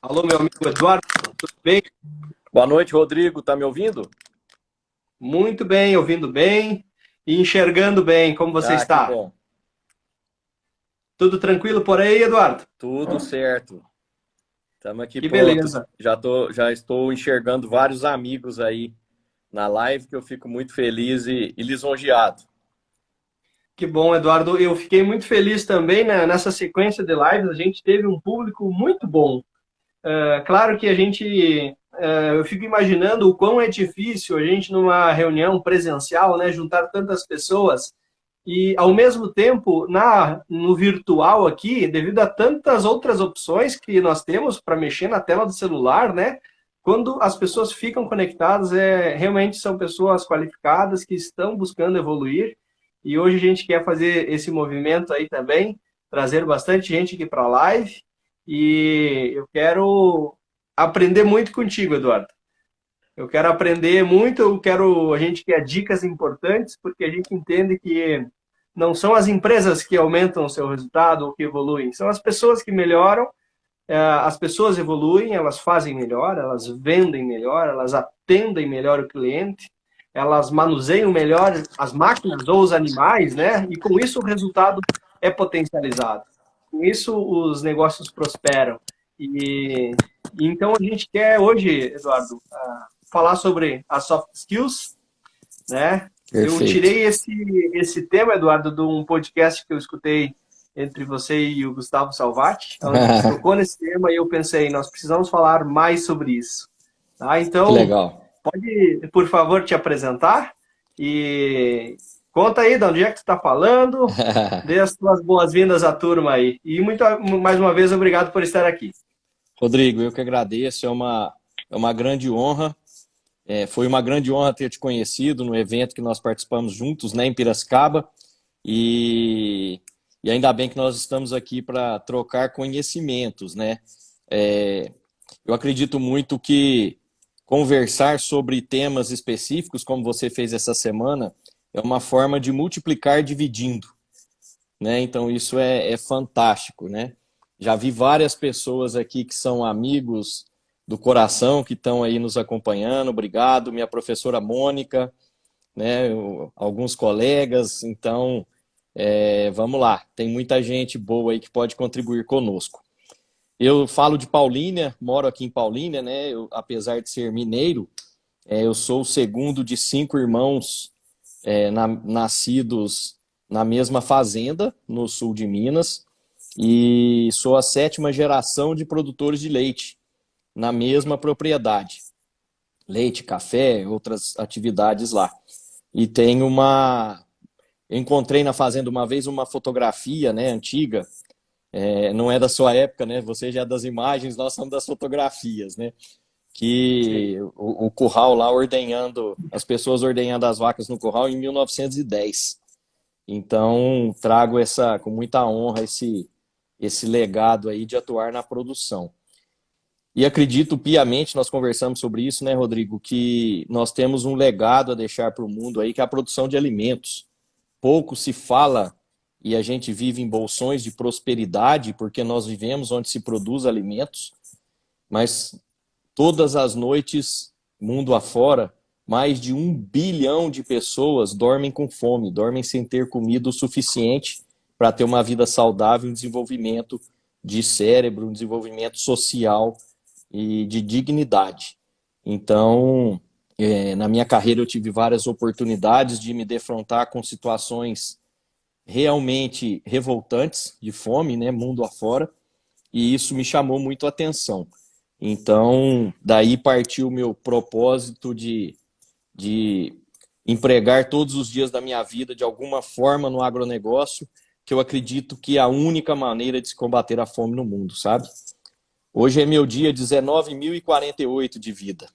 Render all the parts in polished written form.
Alô, meu amigo Eduardo, tudo bem? Boa noite, Rodrigo. Tá me ouvindo? Muito bem, ouvindo bem e enxergando bem. Como você Ah, que está? bom. Tudo tranquilo por aí, Eduardo? Tudo certo. Estamos aqui Que prontos. beleza. Já estou enxergando vários amigos aí na live que eu fico muito feliz e lisonjeado. Que bom, Eduardo. Eu fiquei muito feliz também, né, nessa sequência de lives. A gente teve um público muito bom. Claro que eu fico imaginando o quão é difícil a gente, numa reunião presencial, né, juntar tantas pessoas. E, ao mesmo tempo, no virtual aqui, devido a tantas outras opções que nós temos para mexer na tela do celular, né? Quando as pessoas ficam conectadas, realmente são pessoas qualificadas que estão buscando evoluir. E hoje a gente quer fazer esse movimento aí também, trazer bastante gente aqui para a live. E eu quero aprender muito contigo, Eduardo. Eu quero aprender muito, a gente quer dicas importantes, porque a gente entende que não são as empresas que aumentam o seu resultado ou que evoluem, são as pessoas que melhoram, as pessoas evoluem, elas fazem melhor, elas vendem melhor, elas atendem melhor o cliente, elas manuseiam melhor as máquinas ou os animais, né? E com isso o resultado é potencializado. Com isso os negócios prosperam. E então a gente quer hoje, Eduardo, falar sobre as soft skills, né? Eu Perfeito. tirei esse tema, Eduardo, de um podcast que eu escutei entre você e o Gustavo Salvati, onde tocou nesse tema e eu pensei, nós precisamos falar mais sobre isso. Tá? Que Então, legal. pode, por favor, te apresentar e conta aí de onde é que tu está falando, dê as tuas boas-vindas à turma aí. E mais uma vez, obrigado por estar aqui. Rodrigo, eu que agradeço. É uma grande honra. Foi uma grande honra ter te conhecido no evento que nós participamos juntos, né, em Piracicaba. E, e ainda bem que nós estamos aqui para trocar conhecimentos, né? É, eu acredito muito que conversar sobre temas específicos, como você fez essa semana, é uma forma de multiplicar dividindo, né? Então isso é fantástico, né? Já vi várias pessoas aqui que são amigos do coração que estão aí nos acompanhando. Obrigado, minha professora Mônica, né? Alguns colegas. Então, vamos lá. Tem muita gente boa aí que pode contribuir conosco. Eu falo de Paulínia, moro aqui em Paulínia, né? Apesar de ser mineiro, eu sou o segundo de 5 irmãos nascidos na mesma fazenda, no sul de Minas, e sou a 7ª geração de produtores de leite, na mesma propriedade. Leite, café, outras atividades lá. E tenho eu encontrei na fazenda uma vez uma fotografia, né, antiga, não é da sua época, né? Você já é das imagens, nós somos das fotografias, né? Sim. Que o curral lá ordenhando, as pessoas ordenhando as vacas no curral em 1910. Então, trago com muita honra esse legado aí de atuar na produção. E acredito piamente, nós conversamos sobre isso, né, Rodrigo, que nós temos um legado a deixar para o mundo aí, que é a produção de alimentos. Pouco se fala e a gente vive em bolsões de prosperidade, porque nós vivemos onde se produz alimentos, mas todas as noites, mundo afora, mais de 1 bilhão de pessoas dormem com fome, dormem sem ter comida o suficiente para ter uma vida saudável, um desenvolvimento de cérebro, um desenvolvimento social e de dignidade. Então, na minha carreira eu tive várias oportunidades de me defrontar com situações realmente revoltantes de fome, né, mundo afora, e isso me chamou muito a atenção. Então, daí partiu o meu propósito de empregar todos os dias da minha vida de alguma forma no agronegócio, que eu acredito que é a única maneira de se combater a fome no mundo, sabe? Hoje é meu dia 19.048 de vida.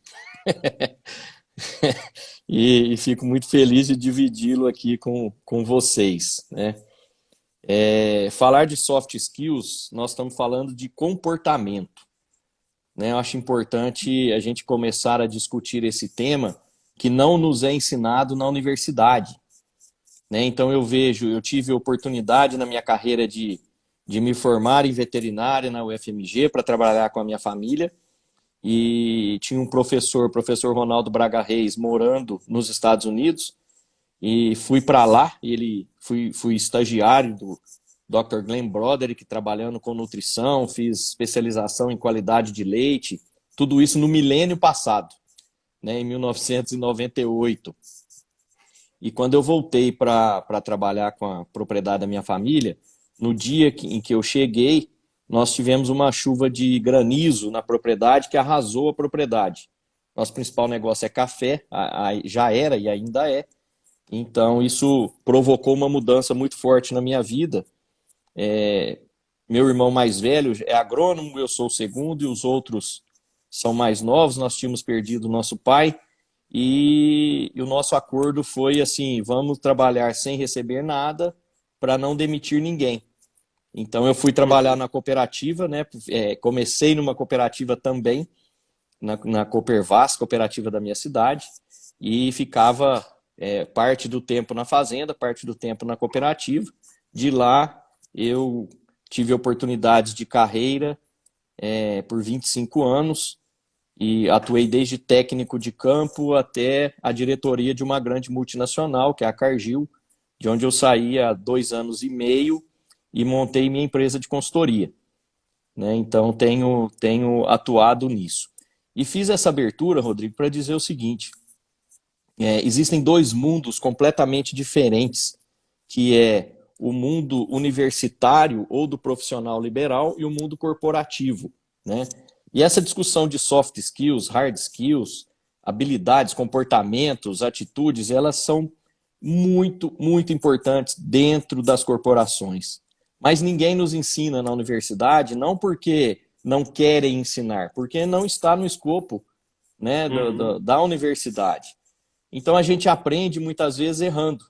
E fico muito feliz de dividi-lo aqui com vocês, né? Falar de soft skills, nós estamos falando de comportamento. né? Eu acho importante a gente começar a discutir esse tema que não nos é ensinado na universidade, né? Então eu tive oportunidade na minha carreira de me formar em veterinária na UFMG para trabalhar com a minha família, e tinha um professor, o professor Ronaldo Braga Reis, morando nos Estados Unidos, e fui para lá, fui estagiário do Dr. Glenn Broderick, trabalhando com nutrição, fiz especialização em qualidade de leite, tudo isso no milênio passado, né, em 1998. E quando eu voltei para trabalhar com a propriedade da minha família, no dia em que eu cheguei, nós tivemos uma chuva de granizo na propriedade que arrasou a propriedade. Nosso principal negócio é café, já era e ainda é. Então, isso provocou uma mudança muito forte na minha vida. Meu irmão mais velho é agrônomo, eu sou o segundo, e os outros são mais novos. Nós tínhamos perdido o nosso pai, e o nosso acordo foi assim: vamos trabalhar sem receber nada para não demitir ninguém. Então, eu fui trabalhar na cooperativa, né? Comecei numa cooperativa também, na Coopervas, cooperativa da minha cidade, e ficava parte do tempo na fazenda, parte do tempo na cooperativa. De lá, eu tive oportunidades de carreira por 25 anos e atuei desde técnico de campo até a diretoria de uma grande multinacional, que é a Cargill, de onde eu saí há 2 anos e meio e montei minha empresa de consultoria, né? Então, tenho atuado nisso. E fiz essa abertura, Rodrigo, para dizer o seguinte: existem 2 mundos completamente diferentes, que é o mundo universitário ou do profissional liberal e o mundo corporativo, né? E essa discussão de soft skills, hard skills, habilidades, comportamentos, atitudes, elas são muito, muito importantes dentro das corporações. Mas ninguém nos ensina na universidade, não porque não querem ensinar, porque não está no escopo, né, da universidade. Então a gente aprende muitas vezes errando,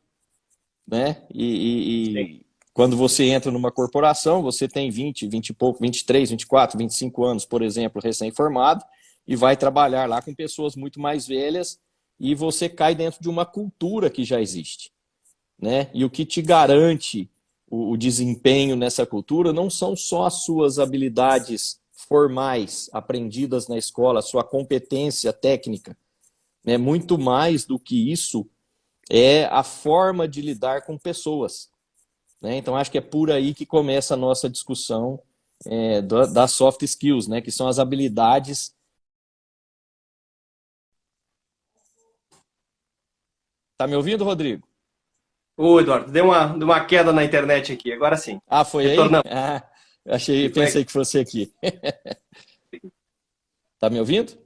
né? E quando você entra numa corporação, você tem 20 e pouco, 23, 24, 25 anos, por exemplo, recém-formado, e vai trabalhar lá com pessoas muito mais velhas, e você cai dentro de uma cultura que já existe, né? E o que te garante o desempenho nessa cultura não são só as suas habilidades formais aprendidas na escola, a sua competência técnica, né? Muito mais do que isso é a forma de lidar com pessoas, né? Então, acho que é por aí que começa a nossa discussão das soft skills, né? Que são as habilidades. Tá me ouvindo, Rodrigo? Ô, Eduardo, deu uma queda na internet aqui, agora sim. Ah, foi aí? Retornamos. Ah, Foi pensei aqui. que fosse aqui. Tá me ouvindo?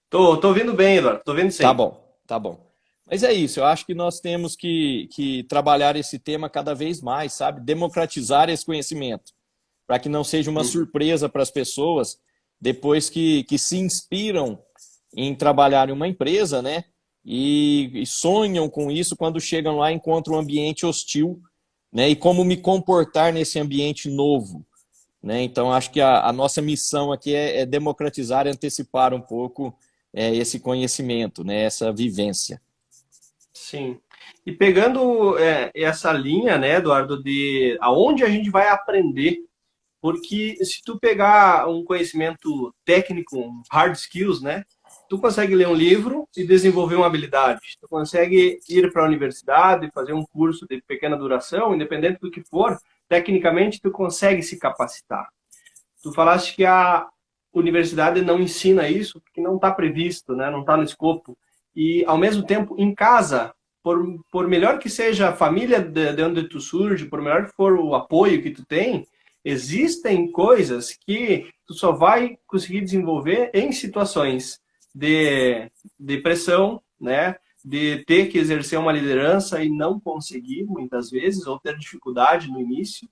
Tô ouvindo bem, Eduardo, tô ouvindo Tá sim. bom, tá bom. Mas é isso, eu acho que nós temos que trabalhar esse tema cada vez mais, sabe? Democratizar esse conhecimento, para que não seja uma Uhum. surpresa para as pessoas depois que se inspiram em trabalhar em uma empresa, né? E sonham com isso, quando chegam lá e encontram um ambiente hostil, né? E como me comportar nesse ambiente novo, né? Então, acho que a nossa missão aqui é democratizar e antecipar um pouco esse conhecimento, né? Essa vivência. Sim. E pegando essa linha, né, Eduardo, de aonde a gente vai aprender, porque se tu pegar um conhecimento técnico, um hard skills, né, tu consegue ler um livro e desenvolver uma habilidade. Tu consegue ir para a universidade, fazer um curso de pequena duração, independente do que for, tecnicamente tu consegue se capacitar. Tu falaste que a universidade não ensina isso, porque não está previsto, né? Não está no escopo. E, ao mesmo tempo, em casa, por melhor que seja a família de onde tu surge, por melhor que for o apoio que tu tem, existem coisas que tu só vai conseguir desenvolver em situações de pressão, né? De ter que exercer uma liderança e não conseguir, muitas vezes, ou ter dificuldade no início,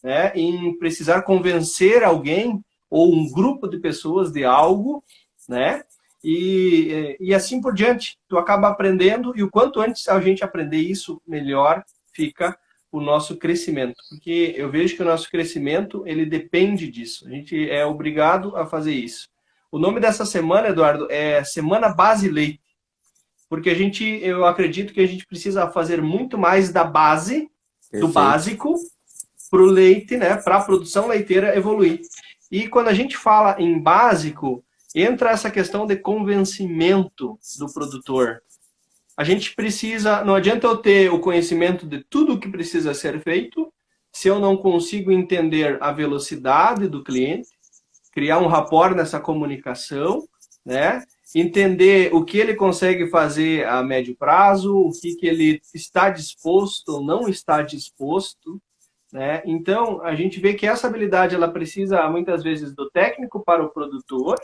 né, em precisar convencer alguém ou um grupo de pessoas de algo, né? E assim por diante. Tu acaba aprendendo, e o quanto antes a gente aprender isso, melhor fica o nosso crescimento. Porque eu vejo que o nosso crescimento, ele depende disso. A gente é obrigado a fazer isso. O nome dessa semana, Eduardo, é Semana Base Leite, porque eu acredito que a gente precisa fazer muito mais da base, do Perfeito. básico, para o leite, né, para a produção leiteira evoluir. E quando a gente fala em básico, entra essa questão de convencimento do produtor. A gente precisa, não adianta eu ter o conhecimento de tudo o que precisa ser feito, se eu não consigo entender a velocidade do cliente, criar um rapport nessa comunicação, né? Entender o que ele consegue fazer a médio prazo, o que ele está disposto ou não está disposto, né? Então, a gente vê que essa habilidade ela precisa muitas vezes do técnico para o produtor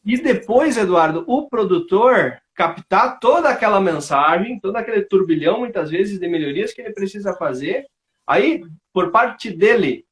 e depois, Eduardo, o produtor captar toda aquela mensagem, todo aquele turbilhão, muitas vezes, de melhorias que ele precisa fazer. Aí, por parte dele,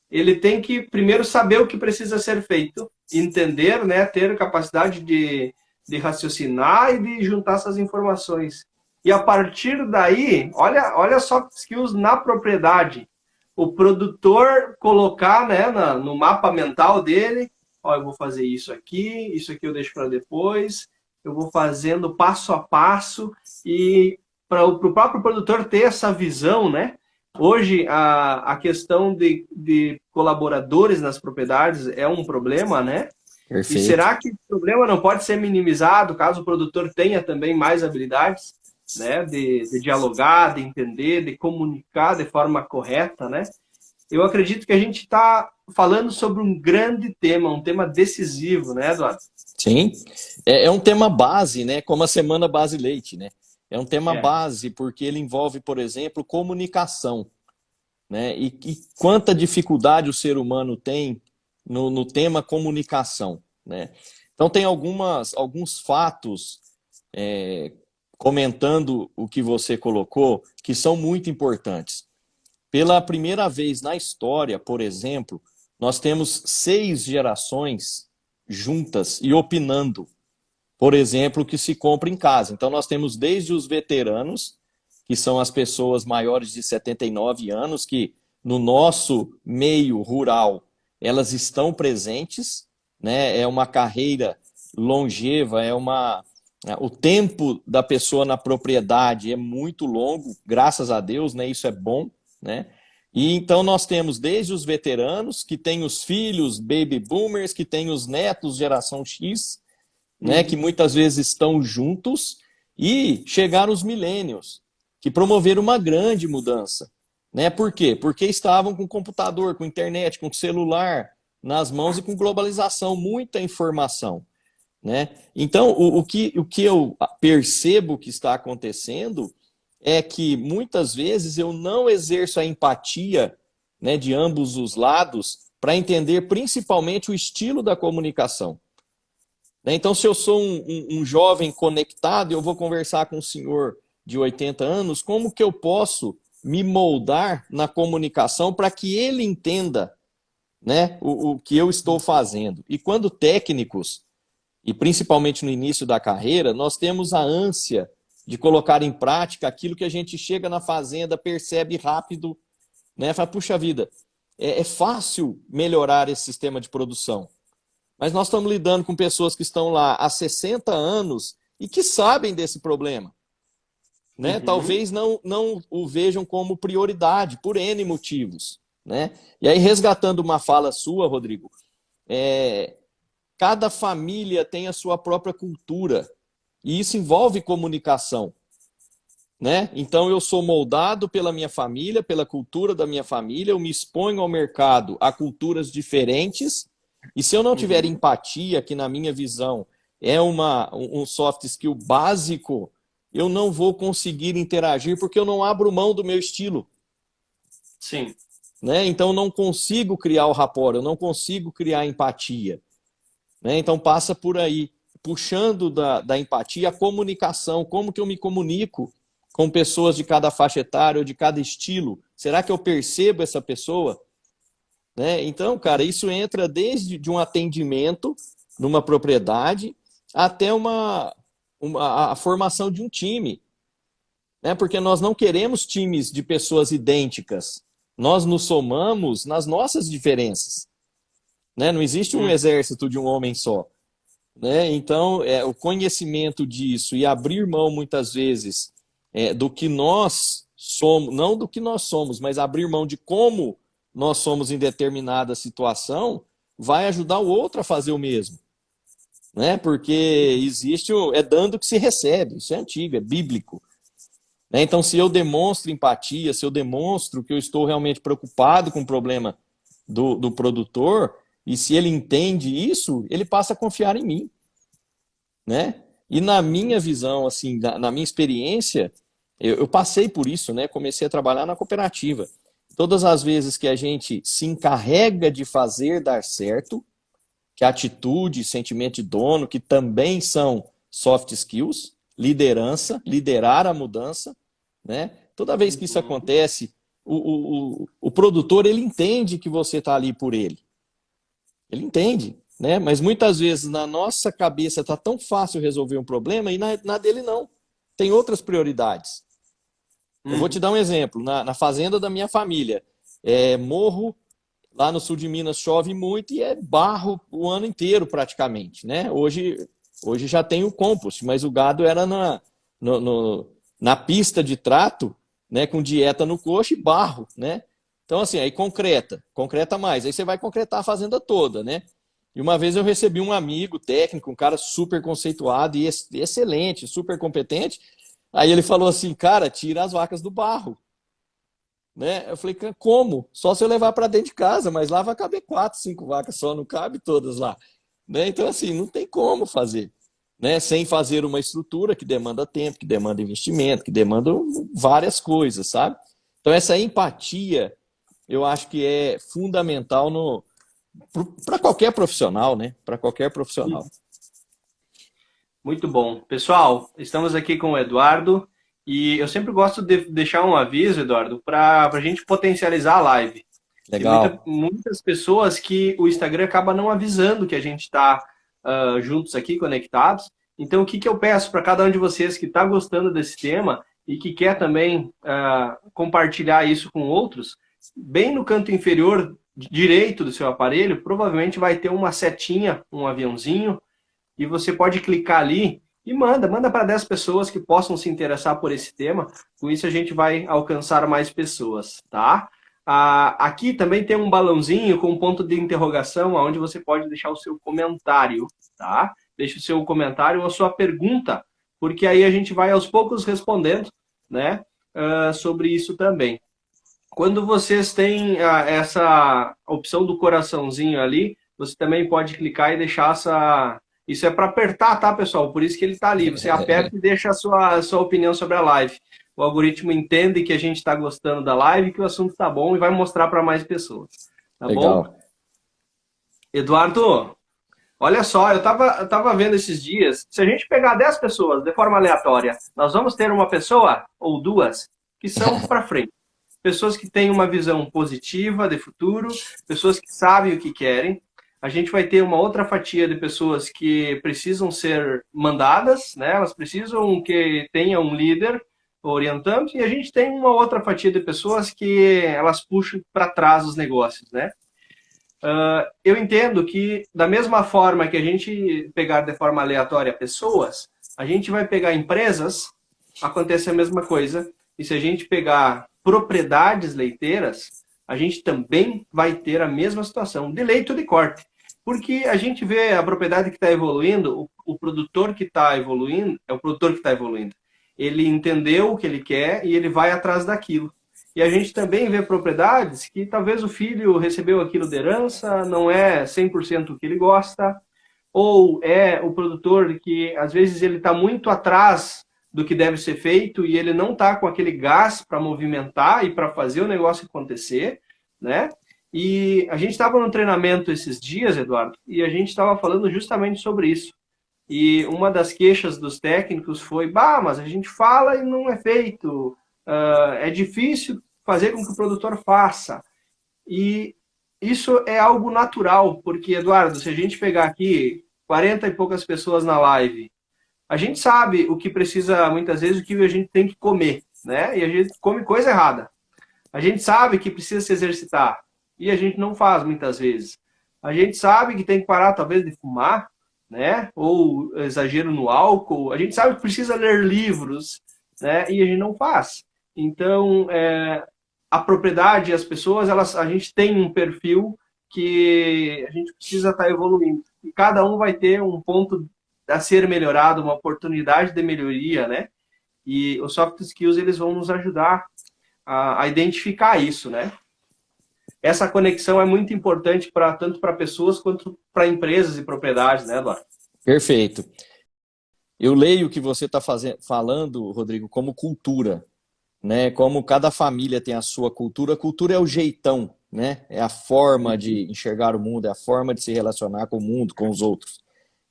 ele tem que primeiro saber o que precisa ser feito, entender, né, ter capacidade de raciocinar e de juntar essas informações. E a partir daí, olha só skills na propriedade. O produtor colocar, né, no mapa mental dele, ó, eu vou fazer isso aqui eu deixo para depois, eu vou fazendo passo a passo e para o próprio produtor ter essa visão, né? Hoje, a questão de colaboradores nas propriedades é um problema, né? E Perfeito. será que o problema não pode ser minimizado caso o produtor tenha também mais habilidades, né? De dialogar, de entender, de comunicar de forma correta, né? Eu acredito que a gente está falando sobre um grande tema, um tema decisivo, né, Eduardo? Sim, é um tema base, né? Como a Semana Base Leite, né? É um tema É. base porque ele envolve, por exemplo, comunicação, né? E quanta dificuldade o ser humano tem no tema comunicação, né? Então tem alguns fatos é, comentando o que você colocou que são muito importantes. Pela primeira vez na história, por exemplo, nós temos 6 gerações juntas e opinando, por exemplo, o que se compra em casa. Então, nós temos desde os veteranos, que são as pessoas maiores de 79 anos, que no nosso meio rural elas estão presentes, né? É uma carreira longeva, o tempo da pessoa na propriedade é muito longo, graças a Deus, né? Isso é bom, né? E então nós temos desde os veteranos, que têm os filhos, baby boomers, que têm os netos, geração X, né, que Uhum. muitas vezes estão juntos, e chegaram os millennials, que promoveram uma grande mudança. Né? Por quê? Porque estavam com computador, com internet, com celular nas mãos e com globalização, muita informação. Né? Então, o que eu percebo que está acontecendo é que muitas vezes eu não exerço a empatia, né, de ambos os lados para entender principalmente o estilo da comunicação. Né? Então, se eu sou um jovem conectado e eu vou conversar com um senhor de 80 anos, como que eu posso me moldar na comunicação para que ele entenda, né, o que eu estou fazendo? E quando técnicos, e principalmente no início da carreira, nós temos a ânsia de colocar em prática aquilo que a gente chega na fazenda, percebe rápido, né? Fala, puxa vida, é fácil melhorar esse sistema de produção. Mas nós estamos lidando com pessoas que estão lá há 60 anos e que sabem desse problema. Né? Uhum. Talvez não o vejam como prioridade, por N motivos. Né? E aí, resgatando uma fala sua, Rodrigo, cada família tem a sua própria cultura. E isso envolve comunicação. Né? Então, eu sou moldado pela minha família, pela cultura da minha família, eu me exponho ao mercado a culturas diferentes, e se eu não tiver Uhum. empatia, que na minha visão é um soft skill básico, eu não vou conseguir interagir porque eu não abro mão do meu estilo. Sim. Né? Então, eu não consigo criar o rapport, eu não consigo criar empatia. Né? Então, passa por aí, puxando da empatia a comunicação, como que eu me comunico com pessoas de cada faixa etária ou de cada estilo? Será que eu percebo essa pessoa? Né? Então, cara, isso entra desde de um atendimento numa propriedade até a formação de um time. Né? Porque nós não queremos times de pessoas idênticas. Nós nos somamos nas nossas diferenças. né? Não existe um exército de um homem só, né? Então, o conhecimento disso e abrir mão, muitas vezes, do que nós somos, não do que nós somos, mas abrir mão de como nós somos em determinada situação, vai ajudar o outro a fazer o mesmo, né? Porque existe é dando que se recebe, isso é antigo, é bíblico, né? Então, se eu demonstro empatia, se eu demonstro que eu estou realmente preocupado com o problema do produtor, e se ele entende isso, ele passa a confiar em mim, né? E na minha visão, assim, na minha experiência, eu passei por isso, né? Comecei a trabalhar na cooperativa. Todas as vezes que a gente se encarrega de fazer dar certo, que atitude, sentimento de dono, que também são soft skills, liderança, liderar a mudança, né? Toda vez que isso acontece, o produtor, ele entende que você está ali por ele. Ele entende, né? Mas muitas vezes na nossa cabeça está tão fácil resolver um problema e na dele não. Tem outras prioridades. Eu vou te dar um exemplo. Na fazenda da minha família, morro, lá no sul de Minas chove muito e é barro o ano inteiro praticamente, né? Hoje já tem o compost, mas o gado era na pista de trato, né, com dieta no coxo e barro, né? Então, assim, aí concreta mais. Aí você vai concretar a fazenda toda, né? E uma vez eu recebi um amigo técnico, um cara super conceituado e excelente, super competente. Aí ele falou assim, cara, tira as vacas do barro, né? Eu falei, como? Só se eu levar para dentro de casa, mas lá vai caber 4, 5 vacas só, não cabe todas lá, né? Então, assim, não tem como fazer, né? Sem fazer uma estrutura que demanda tempo, que demanda investimento, que demanda várias coisas, sabe? Então, essa empatia, eu acho que é fundamental para qualquer profissional, né? Para qualquer profissional. Muito bom. Pessoal, estamos aqui com o Eduardo e eu sempre gosto de deixar um aviso, Eduardo, para a gente potencializar a live. Legal. Tem muitas pessoas que o Instagram acaba não avisando que a gente está juntos aqui, conectados. Então, o que eu peço para cada um de vocês que está gostando desse tema e que quer também compartilhar isso com outros, bem no canto inferior direito do seu aparelho, provavelmente vai ter uma setinha, um aviãozinho, e você pode clicar ali e manda para 10 pessoas que possam se interessar por esse tema. Com isso a gente vai alcançar mais pessoas, tá? Aqui também tem um balãozinho com um ponto de interrogação, onde você pode deixar o seu comentário, tá? Deixe o seu comentário ou a sua pergunta, porque aí a gente vai aos poucos respondendo, né, sobre isso também. Quando vocês têm essa opção do coraçãozinho ali, você também pode clicar e deixar essa... Isso é para apertar, tá, pessoal? Por isso que ele está ali. Você aperta e deixa a sua opinião sobre a live. O algoritmo entende que a gente está gostando da live, que o assunto está bom e vai mostrar para mais pessoas. Tá Legal. bom? Eduardo, olha só, eu tava vendo esses dias, se a gente pegar 10 pessoas de forma aleatória, nós vamos ter uma pessoa ou duas que são para frente. Pessoas que têm uma visão positiva de futuro, pessoas que sabem o que querem. A gente vai ter uma outra fatia de pessoas que precisam ser mandadas, né? Elas precisam que tenha um líder orientando, e a gente tem uma outra fatia de pessoas que elas puxam para trás os negócios, né? Eu entendo que, da mesma forma que a gente pegar de forma aleatória pessoas, a gente vai pegar empresas, acontece a mesma coisa, e se a gente pegar propriedades leiteiras, a gente também vai ter a mesma situação, de leito de corte. Porque a gente vê a propriedade que está evoluindo, o produtor que está evoluindo, é o produtor que está evoluindo. Ele entendeu o que ele quer e ele vai atrás daquilo. E a gente também vê propriedades que talvez o filho recebeu aquilo de herança, não é 100% o que ele gosta, ou é o produtor que às vezes ele está muito atrás do que deve ser feito e ele não está com aquele gás para movimentar e para fazer o negócio acontecer, né? E a gente estava no treinamento esses dias, Eduardo, e a gente estava falando justamente sobre isso. E uma das queixas dos técnicos foi, mas a gente fala e não é feito, é difícil fazer com que o produtor faça. E isso é algo natural, porque, Eduardo, se a gente pegar aqui 40 e poucas pessoas na live, a gente sabe o que precisa, muitas vezes, o que a gente tem que comer, né? E a gente come coisa errada. A gente sabe que precisa se exercitar, e a gente não faz muitas vezes. A gente sabe que tem que parar, talvez, de fumar, né? Ou exagero no álcool. A gente sabe que precisa ler livros, né? E a gente não faz. Então, a propriedade, as pessoas, a gente tem um perfil que a gente precisa estar evoluindo. E cada um vai ter um ponto a ser melhorado, uma oportunidade de melhoria, né? E os soft skills, eles vão nos ajudar a identificar isso, né? Essa conexão é muito importante tanto para pessoas quanto para empresas e propriedades, né, Eduardo? Perfeito. Eu leio o que você está falando, Rodrigo, como cultura, né? Como cada família tem a sua cultura. A cultura é o jeitão, né? É a forma de enxergar o mundo, é a forma de se relacionar com o mundo, com os outros.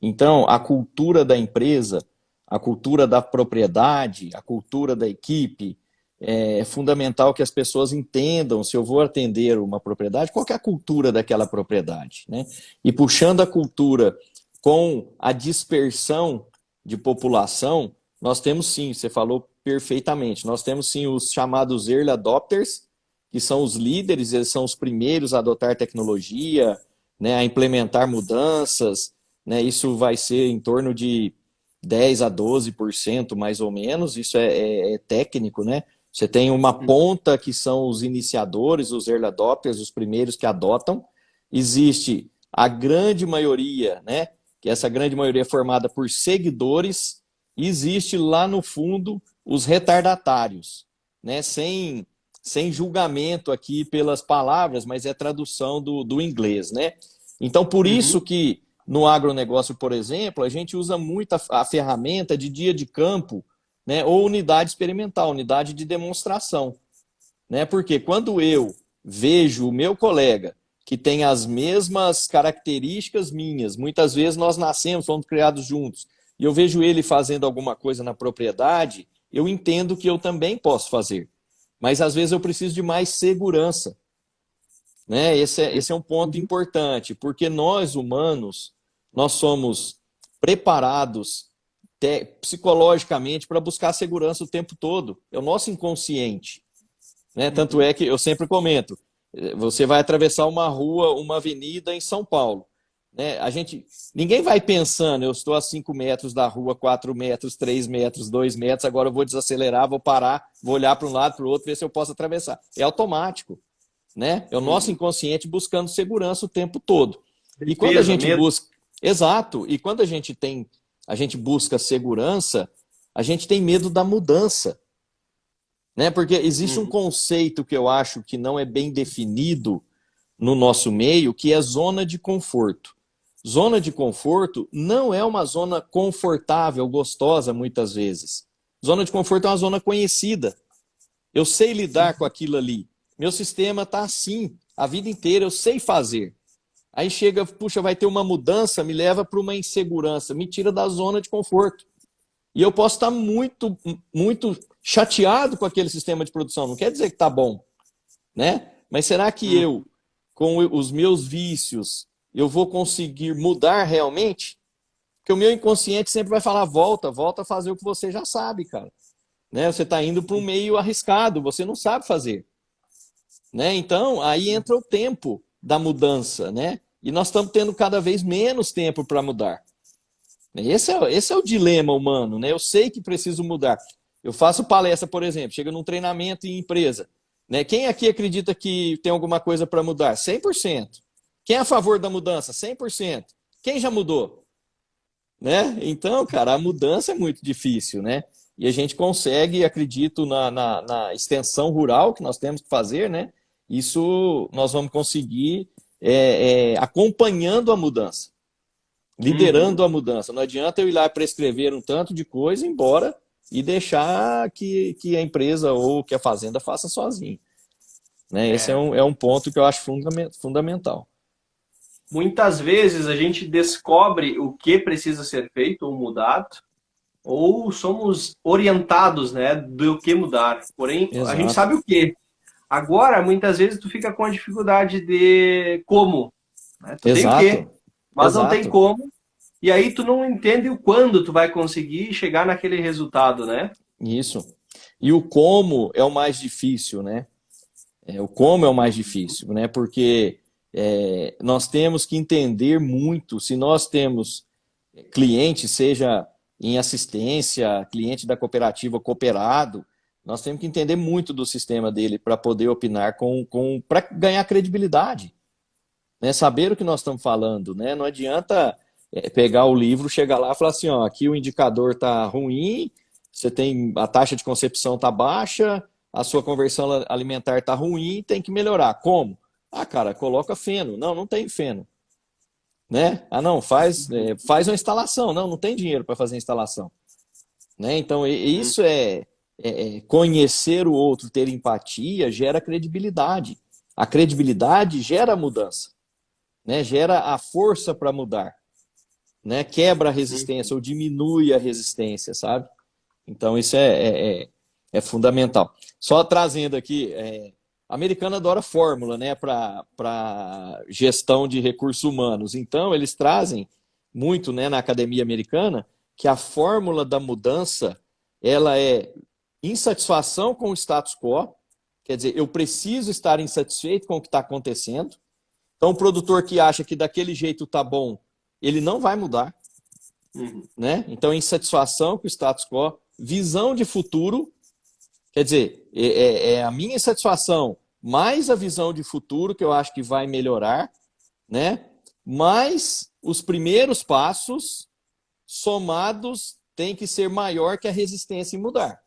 Então, a cultura da empresa, a cultura da propriedade, a cultura da equipe, é fundamental que as pessoas entendam, se eu vou atender uma propriedade, qual que é a cultura daquela propriedade, né? E puxando a cultura com a dispersão de população, nós temos sim, você falou perfeitamente, nós temos sim os chamados early adopters, que são os líderes, eles são os primeiros a adotar tecnologia, né, a implementar mudanças, né, isso vai ser em torno de 10 a 12% mais ou menos, isso é técnico, né? Você tem uma ponta que são os iniciadores, os early adopters, os primeiros que adotam. Existe a grande maioria, né? Que essa grande maioria é formada por seguidores. E existe lá no fundo os retardatários, né? Sem julgamento aqui pelas palavras, mas é tradução do inglês, né? Então, por isso que no agronegócio, por exemplo, a gente usa muito a ferramenta de dia de campo, né, ou unidade experimental, unidade de demonstração. Né? Porque quando eu vejo o meu colega que tem as mesmas características minhas, muitas vezes nós nascemos, fomos criados juntos, e eu vejo ele fazendo alguma coisa na propriedade, eu entendo que eu também posso fazer. Mas às vezes eu preciso de mais segurança. Né? Esse é um ponto importante, porque nós humanos, nós somos preparados psicologicamente para buscar segurança o tempo todo. É o nosso inconsciente. Né? Tanto é que eu sempre comento, você vai atravessar uma rua, uma avenida em São Paulo. Né? Ninguém vai pensando, eu estou a 5 metros da rua, 4 metros, 3 metros, 2 metros, agora eu vou desacelerar, vou parar, vou olhar para um lado, para o outro, ver se eu posso atravessar. É automático. Né? É o nosso inconsciente buscando segurança o tempo todo. E quando a gente busca... Exato. E quando a gente busca segurança, a gente tem medo da mudança. Né? Porque existe um conceito que eu acho que não é bem definido no nosso meio, que é zona de conforto. Zona de conforto não é uma zona confortável, gostosa, muitas vezes. Zona de conforto é uma zona conhecida. Eu sei lidar com aquilo ali. Meu sistema está assim, a vida inteira eu sei fazer. Aí chega, puxa, vai ter uma mudança, me leva para uma insegurança, me tira da zona de conforto. E eu posso estar muito, muito chateado com aquele sistema de produção, não quer dizer que está bom. Né? Mas será que eu, com os meus vícios, eu vou conseguir mudar realmente? Porque o meu inconsciente sempre vai falar, volta a fazer o que você já sabe, cara. Né? Você está indo para um meio arriscado, você não sabe fazer. Né? Então, aí entra o tempo da mudança, né? E nós estamos tendo cada vez menos tempo para mudar. Esse é o dilema humano, né? Eu sei que preciso mudar. Eu faço palestra, por exemplo, chega num treinamento em empresa. Né? Quem aqui acredita que tem alguma coisa para mudar? 100%. Quem é a favor da mudança? 100%. Quem já mudou? Né? Então, cara, a mudança é muito difícil, né? E a gente consegue, acredito, na extensão rural que nós temos que fazer, né? Isso nós vamos conseguir acompanhando a mudança, liderando a mudança. Não adianta eu ir lá prescrever um tanto de coisa, embora, e deixar que a empresa ou que a fazenda faça sozinho. Né? Esse é um ponto que eu acho fundamental. Muitas vezes a gente descobre o que precisa ser feito ou mudado, ou somos orientados, né, do que mudar. Porém, Exato. A gente sabe o que. Agora, muitas vezes, tu fica com a dificuldade de como. Né? Tu Exato. tem o quê, mas Exato. não tem como. E aí tu não entende o quando tu vai conseguir chegar naquele resultado, né? Isso. E o como é o mais difícil, né? O como é o mais difícil, né? Porque Nós temos que entender muito, se nós temos cliente, seja em assistência, cliente da cooperativa cooperado, nós temos que entender muito do sistema dele para poder opinar para ganhar credibilidade, né? Saber o que nós estamos falando, né? Não adianta pegar o livro, chegar lá e falar assim, ó, aqui o indicador está ruim, você tem a taxa de concepção está baixa, a sua conversão alimentar está ruim, tem que melhorar. Como? Ah, cara, coloca feno. Não, não tem feno. Né? Ah, não, faz uma instalação. Não, não tem dinheiro para fazer instalação. Né? Então, isso conhecer o outro, ter empatia, gera credibilidade. A credibilidade gera mudança, né? Gera a força para mudar, né? Quebra a resistência ou diminui a resistência, sabe? Então, isso é fundamental. Só trazendo aqui, a americana adora fórmula, né, para gestão de recursos humanos. Então, eles trazem muito, né, na academia americana que a fórmula da mudança ela é insatisfação com o status quo, quer dizer, eu preciso estar insatisfeito com o que está acontecendo. Então, o produtor que acha que daquele jeito está bom, ele não vai mudar. Né? Então, insatisfação com o status quo, visão de futuro, quer dizer, é a minha insatisfação mais a visão de futuro que eu acho que vai melhorar, né? Mas os primeiros passos somados têm que ser maior que a resistência em mudar.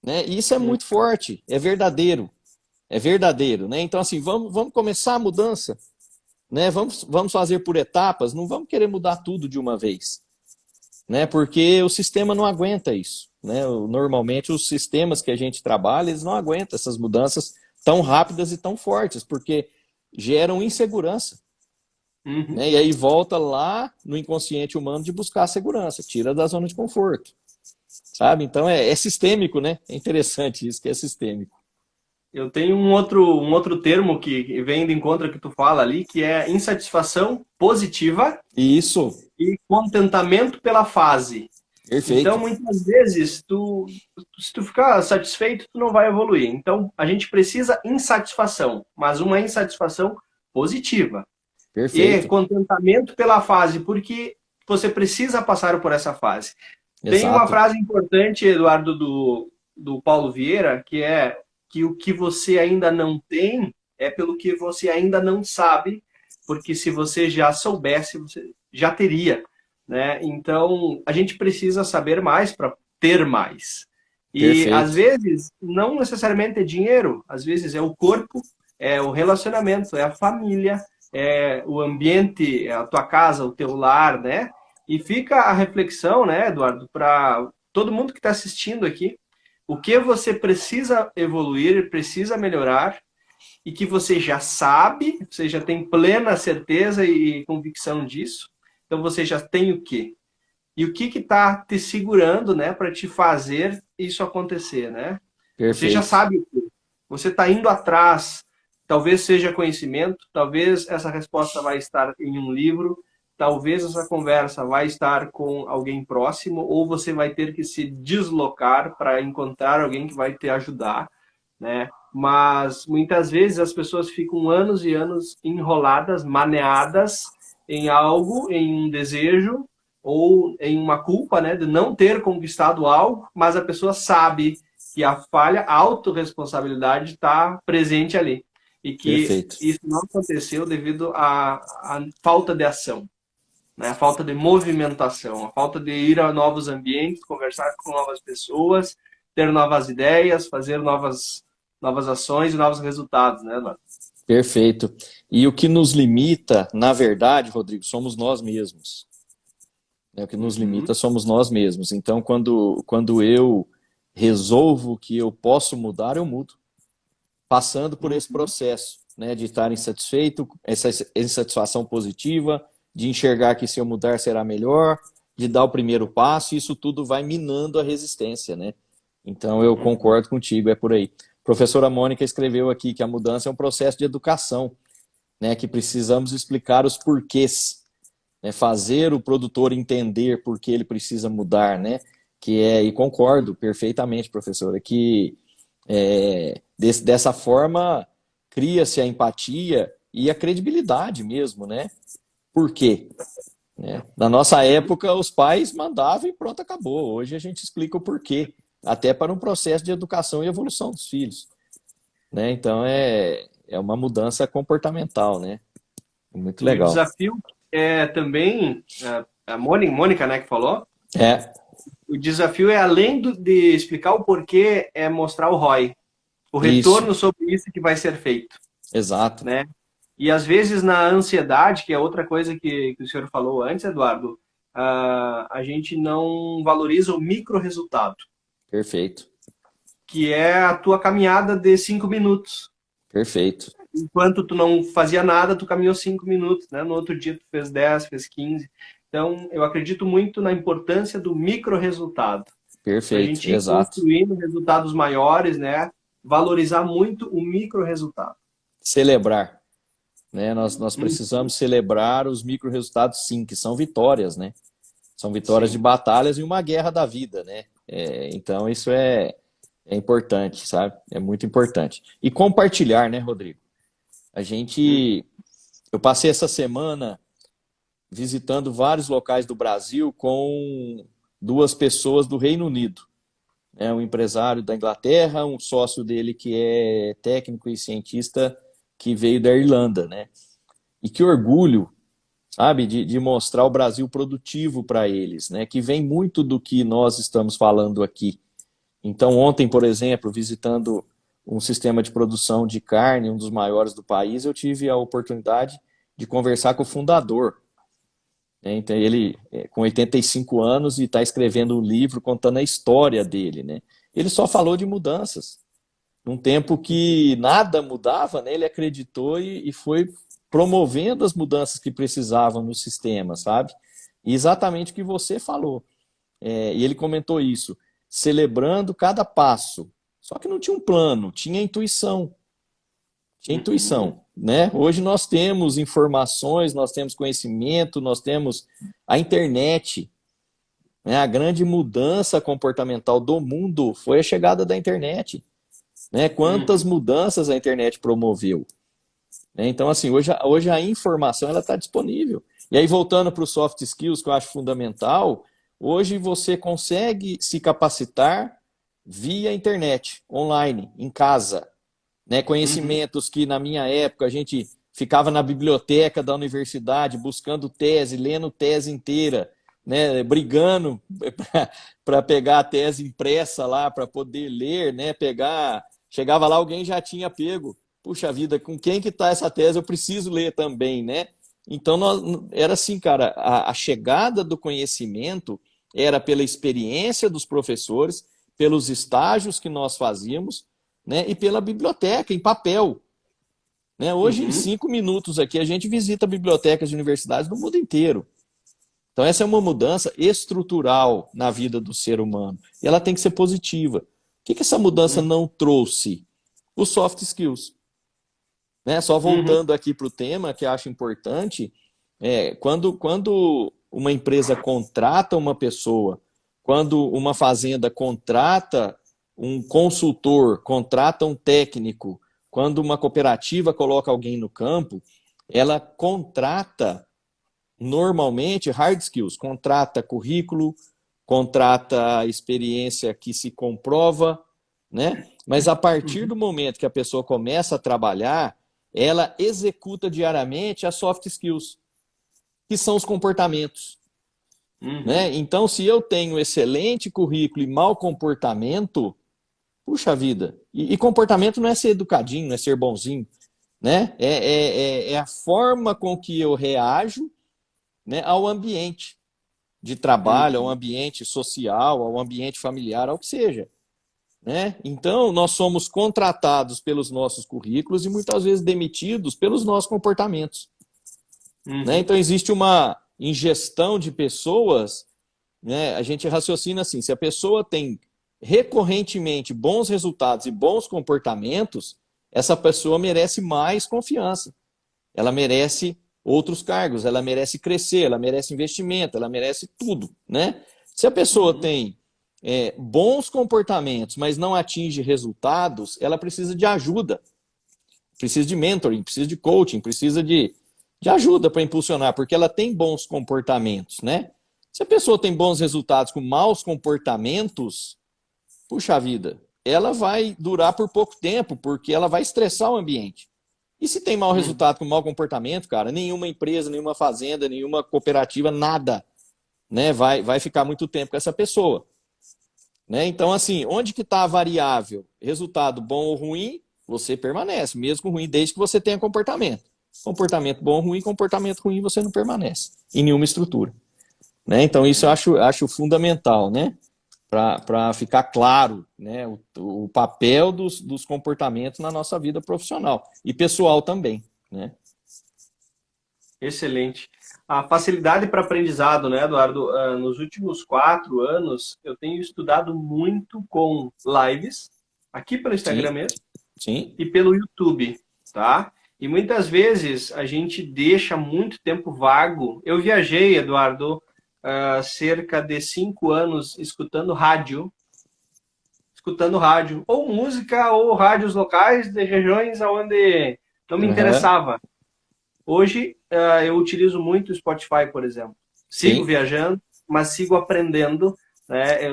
Né? E isso é muito forte, é verdadeiro, né? Então, assim, vamos começar a mudança, né? Vamos fazer por etapas, não vamos querer mudar tudo de uma vez, né? Porque o sistema não aguenta isso, né? Normalmente os sistemas que a gente trabalha, eles não aguentam essas mudanças tão rápidas e tão fortes, porque geram insegurança. Né? E aí volta lá no inconsciente humano de buscar a segurança, tira da zona de conforto. Sabe? Então é sistêmico, né? É interessante isso, que é sistêmico. Eu tenho um outro termo que vem de encontro ao que tu fala ali, que é insatisfação positiva Isso. E contentamento pela fase. Perfeito. Então, muitas vezes, se tu ficar satisfeito, tu não vai evoluir. Então, a gente precisa insatisfação, mas uma insatisfação positiva. Perfeito. E contentamento pela fase, porque você precisa passar por essa fase. Exato. Tem uma frase importante, Eduardo, do Paulo Vieira, que é que o que você ainda não tem é pelo que você ainda não sabe, porque se você já soubesse, você já teria. Né? Então, a gente precisa saber mais para ter mais. E, Perfeito. às vezes, não necessariamente é dinheiro, às vezes é o corpo, é o relacionamento, é a família, é o ambiente, é a tua casa, o teu lar, né? E fica a reflexão, né, Eduardo, para todo mundo que está assistindo aqui, o que você precisa evoluir, precisa melhorar, e que você já sabe, você já tem plena certeza e convicção disso, então você já tem o quê? E o que está te segurando, né, para te fazer isso acontecer, né? Perfeito. Você já sabe o quê? Você está indo atrás, talvez seja conhecimento, talvez essa resposta vai estar em um livro, talvez essa conversa vai estar com alguém próximo, ou você vai ter que se deslocar para encontrar alguém que vai te ajudar, né? Mas muitas vezes as pessoas ficam anos e anos enroladas, maneadas em algo, em um desejo ou em uma culpa, né, de não ter conquistado algo, mas a pessoa sabe que a falha, a autorresponsabilidade está presente ali. E que Perfeito. isso não aconteceu devido à falta de ação, né? A falta de movimentação, a falta de ir a novos ambientes, conversar com novas pessoas, ter novas ideias, fazer novas ações e novos resultados, né, Eduardo? Perfeito. E o que nos limita, na verdade, Rodrigo, somos nós mesmos. O que nos limita somos nós mesmos. Então, quando eu resolvo que eu posso mudar, eu mudo. Passando por esse processo, né, de estar insatisfeito, essa insatisfação positiva, de enxergar que se eu mudar será melhor, de dar o primeiro passo, e isso tudo vai minando a resistência, né? Então, eu concordo contigo, é por aí. A professora Mônica escreveu aqui que a mudança é um processo de educação, né, que precisamos explicar os porquês, né, fazer o produtor entender por que ele precisa mudar, né? E concordo perfeitamente, professora, que dessa forma cria-se a empatia e a credibilidade mesmo, né? Por quê? Né? Na nossa época, os pais mandavam e pronto, acabou. Hoje a gente explica o porquê, até para um processo de educação e evolução dos filhos, né? Então é uma mudança comportamental, né? Muito E o legal. desafio é também, a Mônica, né, que falou, É, o desafio é além de explicar o porquê, é mostrar o ROI, o isso, retorno sobre isso que vai ser feito, exato. né? E às vezes na ansiedade, que é outra coisa que o senhor falou antes, Eduardo, a gente não valoriza o micro resultado, Perfeito, que é a tua caminhada de 5 minutos. perfeito. Enquanto tu não fazia nada, tu caminhou 5 minutos, né? No outro dia tu fez 10, fez 15. Então, eu acredito muito na importância do micro resultado. Para a Perfeito, gente ir exato. construindo resultados maiores, né? Valorizar muito o micro resultado. Celebrar, né? Nós Hum, precisamos celebrar os micro resultados, sim, que são vitórias, né? São vitórias de sim. batalhas e uma guerra da vida, né? Então isso é importante, sabe? É muito importante. E compartilhar, né, Rodrigo? A Hum, gente, eu passei essa semana visitando vários locais do Brasil com duas pessoas do Reino Unido, né? Um empresário da Inglaterra, um sócio dele que é técnico e cientista que veio da Irlanda, né? E que orgulho, sabe, de mostrar o Brasil produtivo para eles, né? Que vem muito do que nós estamos falando aqui. Então, ontem, por exemplo, visitando um sistema de produção de carne, um dos maiores do país, eu tive a oportunidade de conversar com o fundador, né? Então, ele com 85 anos e está escrevendo um livro contando a história dele, né? Ele só falou de mudanças. Num tempo que nada mudava, né? Ele acreditou e foi promovendo as mudanças que precisavam no sistema, sabe? E exatamente o que você falou. E ele comentou isso, celebrando cada passo. Só que não tinha um plano, tinha intuição. Tinha uhum, intuição, né? Hoje nós temos informações, nós temos conhecimento, nós temos a internet, né? A grande mudança comportamental do mundo foi a chegada da internet, né? Quantas uhum, mudanças a internet promoveu, né? Então, assim, hoje a informação ela está disponível. E aí, voltando para os soft skills, que eu acho fundamental, hoje você consegue se capacitar via internet, online, em casa, né? uhum. Conhecimentos que na minha época a gente ficava na biblioteca da universidade buscando tese, lendo tese inteira, né? Brigando para pegar a tese impressa lá para poder ler, né? Pegar, chegava lá alguém já tinha pego. Puxa vida, com quem que está essa tese? Eu preciso ler também, né? Então era assim, cara, a chegada do conhecimento era pela experiência dos professores, pelos estágios que nós fazíamos, né, e pela biblioteca, em papel. Né? Hoje, em Uhum. 5 minutos aqui, a gente visita bibliotecas de universidades do mundo inteiro. Então, essa é uma mudança estrutural na vida do ser humano. E ela tem que ser positiva. O que essa mudança não trouxe? Os soft skills. Né? Só Uhum. voltando aqui para o tema, que eu acho importante, quando uma empresa contrata uma pessoa, quando uma fazenda contrata um consultor, contrata um técnico, quando uma cooperativa coloca alguém no campo, ela contrata normalmente hard skills, contrata currículo, contrata experiência que se comprova, né? Mas a partir Uhum. do momento que a pessoa começa a trabalhar, ela executa diariamente as soft skills, que são os comportamentos, Uhum. né? Então, se eu tenho excelente currículo e mau comportamento, puxa vida. E comportamento não é ser educadinho, não é ser bonzinho, né? É a forma com que eu reajo, né, ao ambiente de trabalho, ao Uhum. ambiente social, ao ambiente familiar, ao que seja. Né? Então, nós somos contratados pelos nossos currículos e muitas vezes demitidos pelos nossos comportamentos. Né? Uhum. Então, existe uma ingestão de pessoas, né? A gente raciocina assim, se a pessoa tem recorrentemente bons resultados e bons comportamentos, essa pessoa merece mais confiança, ela merece outros cargos, ela merece crescer, ela merece investimento, ela merece tudo. Né? Se a pessoa Uhum. tem bons comportamentos, mas não atinge resultados, ela precisa de ajuda. precisa de mentoring, precisa de coaching, precisa de ajuda para impulsionar, porque ela tem bons comportamentos, né? Se a pessoa tem bons resultados com maus comportamentos, puxa vida, ela vai durar por pouco tempo, porque ela vai estressar o ambiente. E se tem mau resultado com mau comportamento, cara, nenhuma empresa, nenhuma fazenda, nenhuma cooperativa, nada, né, vai ficar muito tempo com essa pessoa. Né? Então, assim, onde que está a variável? Resultado bom ou ruim, você permanece, mesmo ruim, desde que você tenha comportamento. Comportamento bom ou ruim, comportamento ruim, você não permanece em nenhuma estrutura. Né? Então, isso eu acho fundamental, né? Para ficar claro, né, o papel dos comportamentos na nossa vida profissional e pessoal também, né? Excelente. A facilidade para aprendizado, né, Eduardo? Nos últimos 4 anos, eu tenho estudado muito com lives, aqui pelo Sim, Instagram mesmo, sim. e pelo YouTube, tá? E muitas vezes a gente deixa muito tempo vago. Eu viajei, Eduardo, cerca de 5 anos escutando rádio, ou música, ou rádios locais de regiões onde não me Uhum. interessava. Hoje, eu utilizo muito o Spotify, por exemplo. Sigo Sim, viajando, mas sigo aprendendo. Né?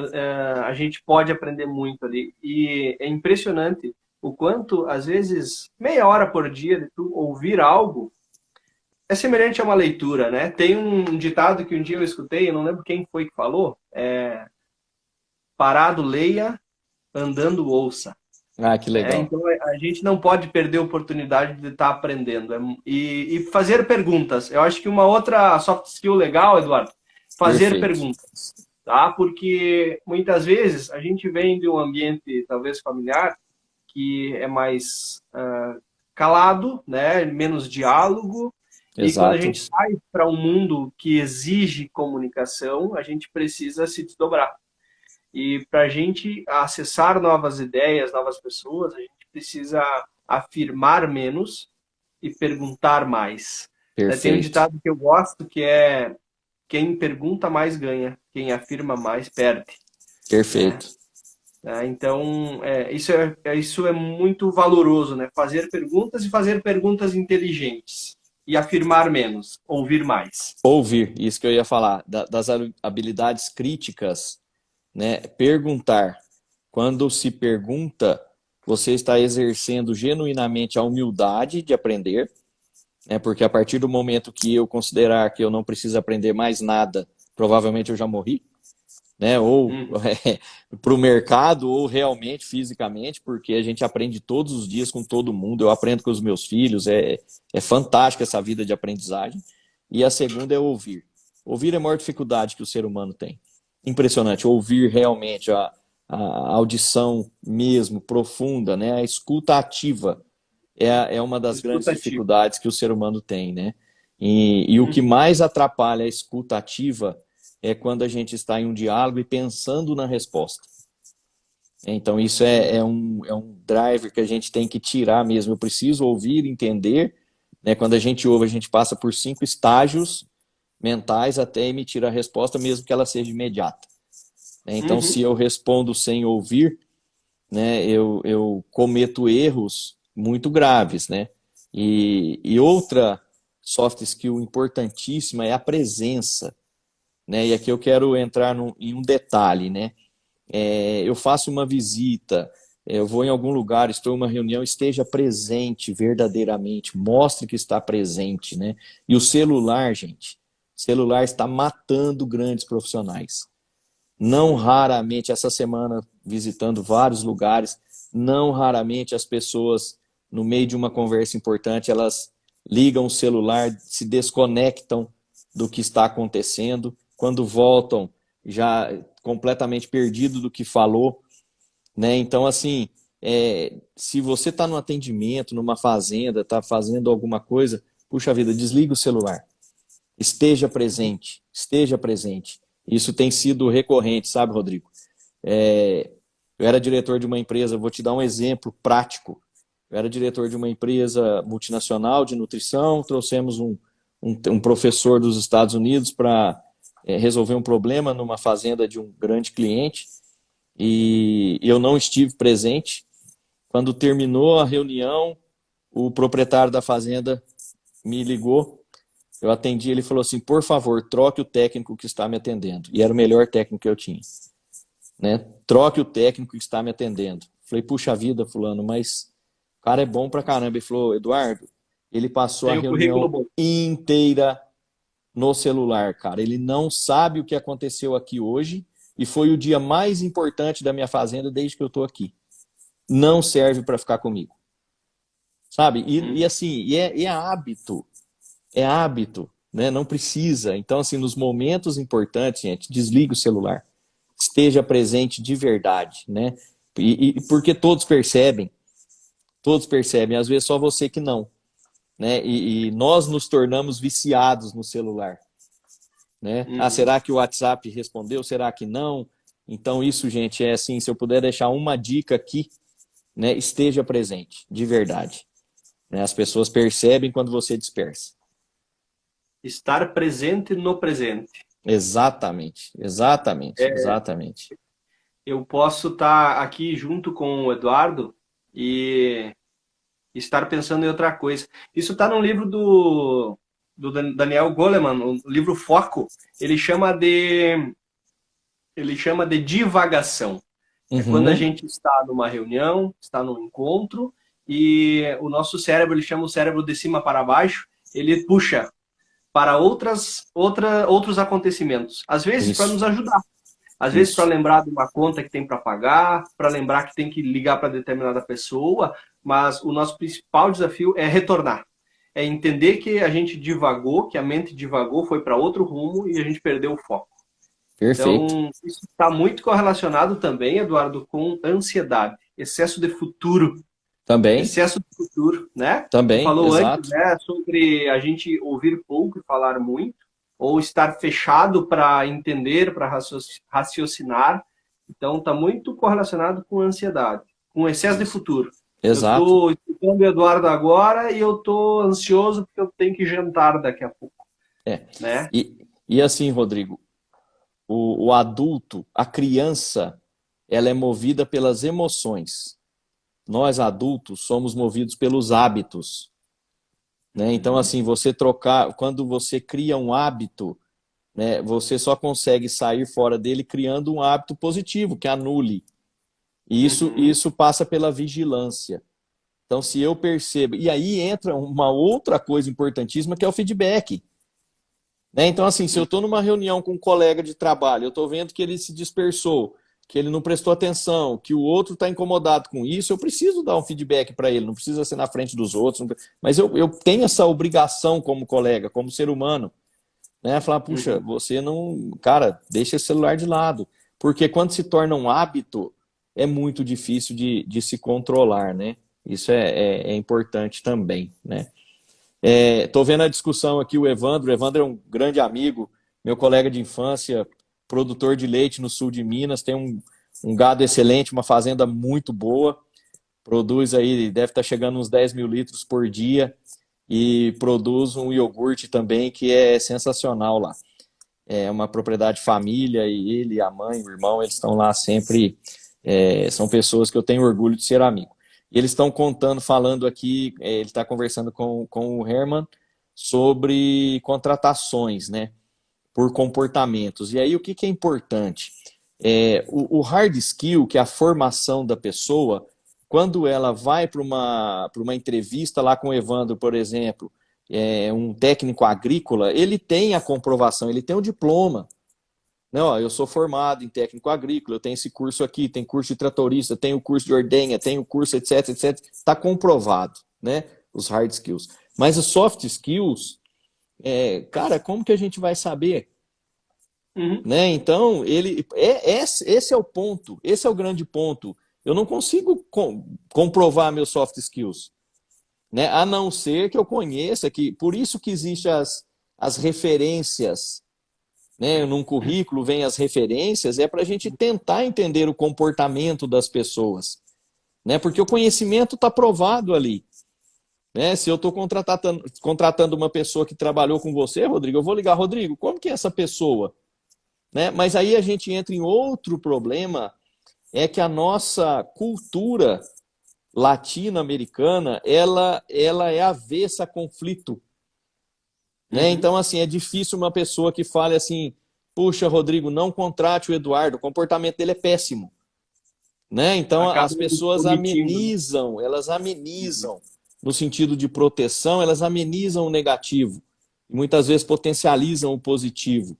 A gente pode aprender muito ali. E é impressionante o quanto, às vezes, meia hora por dia de tu ouvir algo é semelhante a uma leitura, né? Tem um ditado que um dia eu escutei, eu não lembro quem foi que falou, parado leia, andando ouça. ah, que legal. Então a gente não pode perder a oportunidade de estar aprendendo e fazer perguntas. Eu acho que uma outra soft skill legal, Eduardo, fazer Perfeito. perguntas, tá? Porque muitas vezes a gente vem de um ambiente talvez familiar que é mais calado, né? Menos diálogo. E quando a Exato. gente sai para um mundo que exige comunicação, a gente precisa se desdobrar. E para a gente acessar novas ideias, novas pessoas, a gente precisa afirmar menos e perguntar mais. Tem um Perfeito. ditado que eu gosto que é: quem pergunta mais ganha, quem afirma mais perde. Né? Perfeito. Então, isso é muito valoroso, né? Fazer perguntas e fazer perguntas inteligentes. E afirmar menos, ouvir mais. Ouvir, isso que eu ia falar, das habilidades críticas, né? Perguntar. Quando se pergunta, você está exercendo genuinamente a humildade de aprender, né? Porque a partir do momento que eu considerar que eu não preciso aprender mais nada, provavelmente eu já morri, né? Ou Uhum. para o mercado, ou realmente fisicamente, porque a gente aprende todos os dias com todo mundo. Eu aprendo com os meus filhos, é fantástica essa vida de aprendizagem. E a segunda é ouvir. Ouvir é a maior dificuldade que o ser humano tem. Impressionante, ouvir realmente a audição mesmo, profunda, né? A escuta ativa é uma das grandes Escutativo. dificuldades que o ser humano tem, né? E o que Uhum. mais atrapalha a escuta ativa é quando a gente está em um diálogo e pensando na resposta. Então, isso é um driver que a gente tem que tirar mesmo. Eu preciso ouvir, entender. Né? Quando a gente ouve, a gente passa por 5 estágios mentais até emitir a resposta, mesmo que ela seja imediata. Então, se Uhum. eu respondo sem ouvir, né, eu cometo erros muito graves. Né? E outra soft skill importantíssima é a presença. Né? E aqui eu quero entrar em um detalhe, né? Eu faço uma visita, eu vou em algum lugar, estou em uma reunião, esteja presente verdadeiramente, mostre que está presente, né? E o celular, gente, o celular está matando grandes profissionais. Não raramente, essa semana, visitando vários lugares, não raramente as pessoas, no meio de uma conversa importante, elas ligam o celular, se desconectam do que está acontecendo, quando voltam, já completamente perdido do que falou, né? Então, assim, se você está no atendimento, numa fazenda, está fazendo alguma coisa, puxa vida, desliga o celular. Esteja presente, esteja presente. Isso tem sido recorrente, sabe, Rodrigo? Eu era diretor de uma empresa, vou te dar um exemplo prático. Eu era diretor de uma empresa multinacional de nutrição, trouxemos um professor dos Estados Unidos para resolver um problema numa fazenda de um grande cliente e eu não estive presente. Quando terminou a reunião, o proprietário da fazenda me ligou, eu atendi, ele falou assim, por favor, troque o técnico que está me atendendo. E era o melhor técnico que eu tinha. Né? Troque o técnico que está me atendendo. Falei, puxa vida, fulano, mas o cara é bom pra caramba. Ele falou, Eduardo, ele passou a Tem um currículo reunião bom. inteira no celular, cara. Ele não sabe o que aconteceu aqui hoje e foi o dia mais importante da minha fazenda desde que eu tô aqui. Não serve para ficar comigo. Sabe? E assim, é hábito, né? Não precisa. Então, assim, nos momentos importantes, gente, desliga o celular. Esteja presente de verdade, né? E porque todos percebem, às vezes só você que não, né? E nós nos tornamos viciados no celular, né? Ah, Uhum. será que o WhatsApp respondeu? Será que não? Então isso, gente, é assim, se eu puder deixar uma dica aqui, né? Esteja presente, de verdade. Né? As pessoas percebem quando você dispersa. Estar presente no presente. Exatamente, exatamente, exatamente. Eu posso estar aqui junto com o Eduardo e estar pensando em outra coisa. Isso está no livro do Daniel Goleman, o livro Foco. Ele chama de divagação. É quando a Uhum, gente está numa reunião, está num encontro e o nosso cérebro, ele chama o cérebro de cima para baixo, ele puxa para outros acontecimentos. Às vezes para isso, nos ajudar. Às vezes para isso. lembrar de uma conta que tem para pagar, para lembrar que tem que ligar para determinada pessoa, mas o nosso principal desafio é retornar. É entender que a gente divagou, que a mente divagou, foi para outro rumo e a gente perdeu o foco. Perfeito. Então, isso está muito correlacionado também, Eduardo, com ansiedade, excesso de futuro. Também, Excesso de futuro, né? Tu também, falou antes, exato. né, sobre a gente ouvir pouco e falar muito, ou estar fechado para entender, para raciocinar. Então, está muito correlacionado com ansiedade, com excesso de Isso. futuro. Eu Exato. estou escutando o Eduardo agora e eu estou ansioso porque eu tenho que jantar daqui a pouco, É. né? E assim, Rodrigo, o adulto, a criança, ela é movida pelas emoções. Nós adultos somos movidos pelos hábitos, né? Então, Uhum, assim, você trocar, quando você cria um hábito, né, você só consegue sair fora dele criando um hábito positivo, que anule. E uhum, isso passa pela vigilância. Então, se eu percebo. E aí entra uma outra coisa importantíssima, que é o feedback. Né? Então, assim, se eu estou numa reunião com um colega de trabalho, eu estou vendo que ele se dispersou, que ele não prestou atenção, que o outro está incomodado com isso, eu preciso dar um feedback para ele, não precisa ser na frente dos outros, mas eu tenho essa obrigação como colega, como ser humano, né? Falar, puxa, uhum. você não. Cara, deixa esse celular de lado. Porque quando se torna um hábito, é muito difícil de se controlar, né? Isso é importante também, né? Tô vendo a discussão aqui, o Evandro é um grande amigo, meu colega de infância, produtor de leite no sul de Minas, tem um gado excelente, uma fazenda muito boa, produz aí, deve estar chegando uns 10 mil litros por dia, e produz um iogurte também que é sensacional lá. É uma propriedade família, e ele, a mãe, o irmão, eles estão lá sempre, são pessoas que eu tenho orgulho de ser amigo. E eles estão contando, falando aqui, ele está conversando com o Herman sobre contratações, né, por comportamentos. E aí o que, que é importante? O hard skill, que é a formação da pessoa, quando ela vai para uma entrevista lá com o Evandro, por exemplo, um técnico agrícola, ele tem a comprovação, ele tem o diploma. Não, ó, eu sou formado em técnico agrícola, eu tenho esse curso aqui, tem curso de tratorista, tenho curso de ordenha, tenho curso, etc, etc. Está comprovado, né? Os hard skills. Mas os soft skills, cara, como que a gente vai saber? Uhum. Né? Então, esse é o ponto, esse é o grande ponto. Eu não consigo comprovar meus soft skills, né? A não ser que eu conheça que, por isso que existem as referências, né? Num currículo vem as referências, é para a gente tentar entender o comportamento das pessoas, né? Porque o conhecimento está provado ali. Né? Se eu estou contratando uma pessoa que trabalhou com você, Rodrigo, eu vou ligar, Rodrigo, como que é essa pessoa? Né? Mas aí a gente entra em outro problema, é que a nossa cultura latino-americana, ela é avessa a conflito, né? Então, assim, é difícil uma pessoa que fale assim, puxa, Rodrigo, não contrate o Eduardo, o comportamento dele é péssimo, né? Então, Acaba as pessoas omitindo, né? amenizam, elas amenizam no sentido de proteção, elas amenizam o negativo e muitas vezes potencializam o positivo,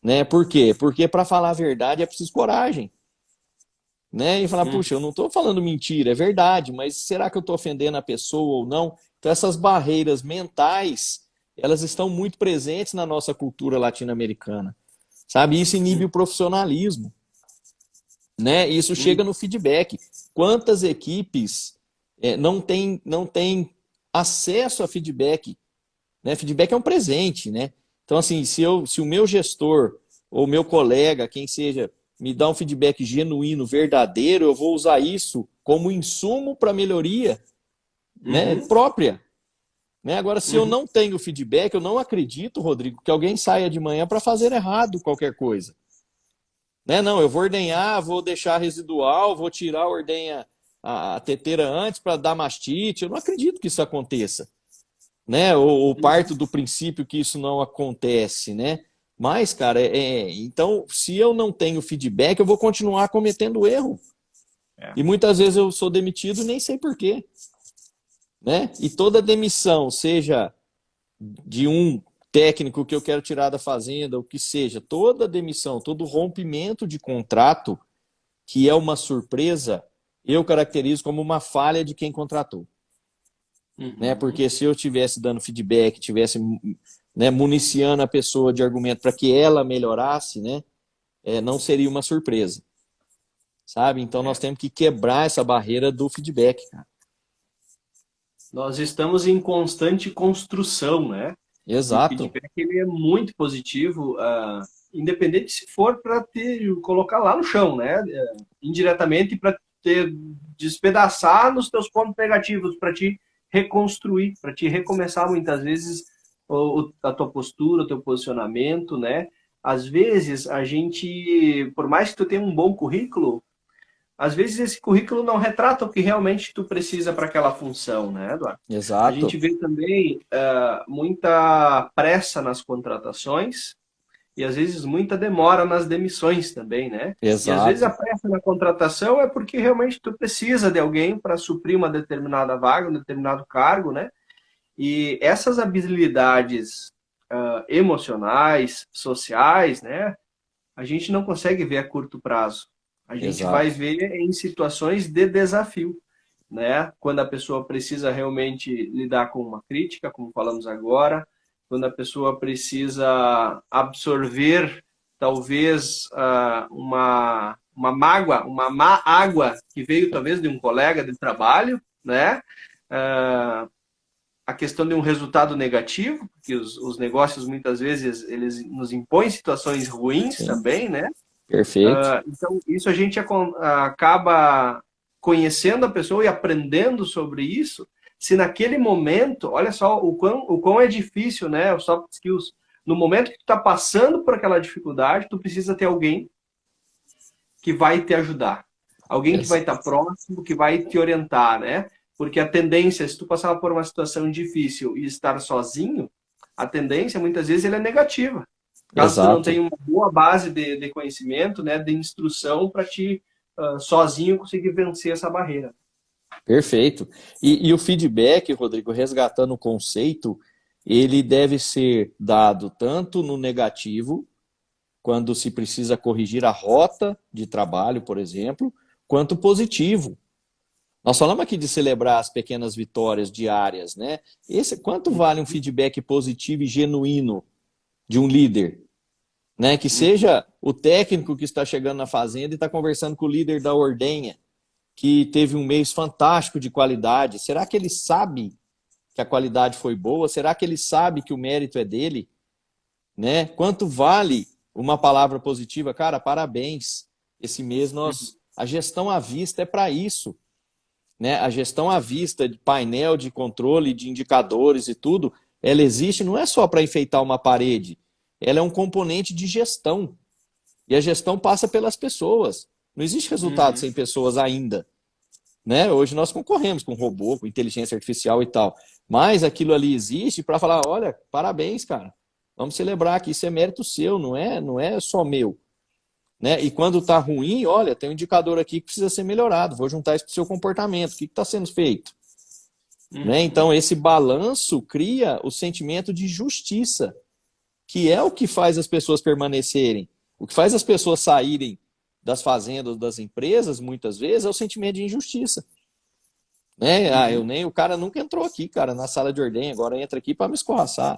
né? Por quê? Porque para falar a verdade é preciso coragem, né? E falar, Uhum. puxa, eu não estou falando mentira, é verdade, mas será que eu estou ofendendo a pessoa ou não? Então, essas barreiras mentais, elas estão muito presentes na nossa cultura latino-americana, sabe? Isso inibe o profissionalismo, né? Isso Uhum. chega no feedback. Quantas equipes não têm acesso a feedback, né? Feedback é um presente, né? Então, assim, se o meu gestor ou meu colega, quem seja, me dá um feedback genuíno, verdadeiro, eu vou usar isso como insumo para melhoria, né, Uhum. própria. Né? Agora, se eu Uhum. não tenho feedback, eu não acredito, Rodrigo, que alguém saia de manhã para fazer errado qualquer coisa. Né? Não, eu vou ordenhar, vou deixar residual, vou tirar a ordenha, a teteira antes para dar mastite. Eu não acredito que isso aconteça, né? Ou parto do princípio que isso não acontece, né? Mas, cara, então, se eu não tenho feedback, eu vou continuar cometendo erro. É. E muitas vezes eu sou demitido e nem sei por quê, né? E toda demissão, seja de um técnico que eu quero tirar da fazenda, o que seja, toda demissão, todo rompimento de contrato, que é uma surpresa, eu caracterizo como uma falha de quem contratou. Né? Uhum. Porque se eu estivesse dando feedback, tivesse, né, municiando a pessoa de argumento para que ela melhorasse, né, não seria uma surpresa, sabe? Então nós É. temos que quebrar essa barreira do feedback, cara. Nós estamos em constante construção, né? E o Exato, feedback ele é muito positivo, independente se for para te colocar lá no chão, né? Indiretamente para te despedaçar nos teus pontos negativos, para te reconstruir, para te recomeçar muitas vezes a tua postura, o teu posicionamento, né? Às vezes a gente, por mais que tu tenha um bom currículo, às vezes esse currículo não retrata o que realmente tu precisa para aquela função, né, Eduardo? A gente exato, vê também muita pressa nas contratações e às vezes muita demora nas demissões também, né? E às vezes a exato, pressa na contratação é porque realmente tu precisa de alguém para suprir uma determinada vaga, um determinado cargo, né? E essas habilidades emocionais, sociais, né? A gente não consegue ver a curto prazo. A gente vai exato. ver em situações de desafio, né? Quando a pessoa precisa realmente lidar com uma crítica, como falamos agora, quando a pessoa precisa absorver talvez uma mágoa, uma má água que veio talvez de um colega de trabalho, né? A questão de um resultado negativo, porque os negócios muitas vezes eles nos impõem situações ruins Sim, também, né? perfeito, Então, isso a gente acaba conhecendo a pessoa e aprendendo sobre isso. Se naquele momento, olha só o quão é difícil, né? Os soft skills. No momento que tu está passando por aquela dificuldade, tu precisa ter alguém que vai te ajudar. Alguém que vai Ex- estar próximo, que vai te orientar, né? Porque a tendência, se tu passar por uma situação difícil e estar sozinho, a tendência, muitas vezes, ela é negativa. Caso tu não exato, tenha uma boa base de conhecimento, né, de instrução para te sozinho conseguir vencer essa barreira. perfeito. E o feedback, Rodrigo, resgatando o conceito, ele deve ser dado tanto no negativo, quando se precisa corrigir a rota de trabalho, por exemplo, quanto positivo. Nós falamos aqui de celebrar as pequenas vitórias diárias, né? Quanto vale um feedback positivo e genuíno de um líder, né? Que seja o técnico que está chegando na fazenda e está conversando com o líder da ordenha, que teve um mês fantástico de qualidade. Será que ele sabe que a qualidade foi boa? Será que ele sabe que o mérito é dele? Né? Quanto vale uma palavra positiva? Cara, parabéns. Esse mês a gestão à vista é para isso, né? A gestão à vista de painel de controle, de indicadores e tudo, ela existe não é só para enfeitar uma parede, ela é um componente de gestão. E a gestão passa pelas pessoas. Não existe resultado Uhum. sem pessoas ainda. né? Hoje nós concorremos com robô, com inteligência artificial e tal, mas aquilo ali existe para falar, olha, parabéns, cara, vamos celebrar que isso é mérito seu, não é só meu, né? E quando está ruim, olha, tem um indicador aqui que precisa ser melhorado, vou juntar isso para o seu comportamento, o que está sendo feito? Né? Então, esse balanço cria o sentimento de justiça, que é o que faz as pessoas permanecerem. O que faz as pessoas saírem das fazendas, das empresas, muitas vezes, é o sentimento de injustiça. Né? O cara nunca entrou aqui, cara, na sala de ordenha, agora entra aqui para me escorraçar.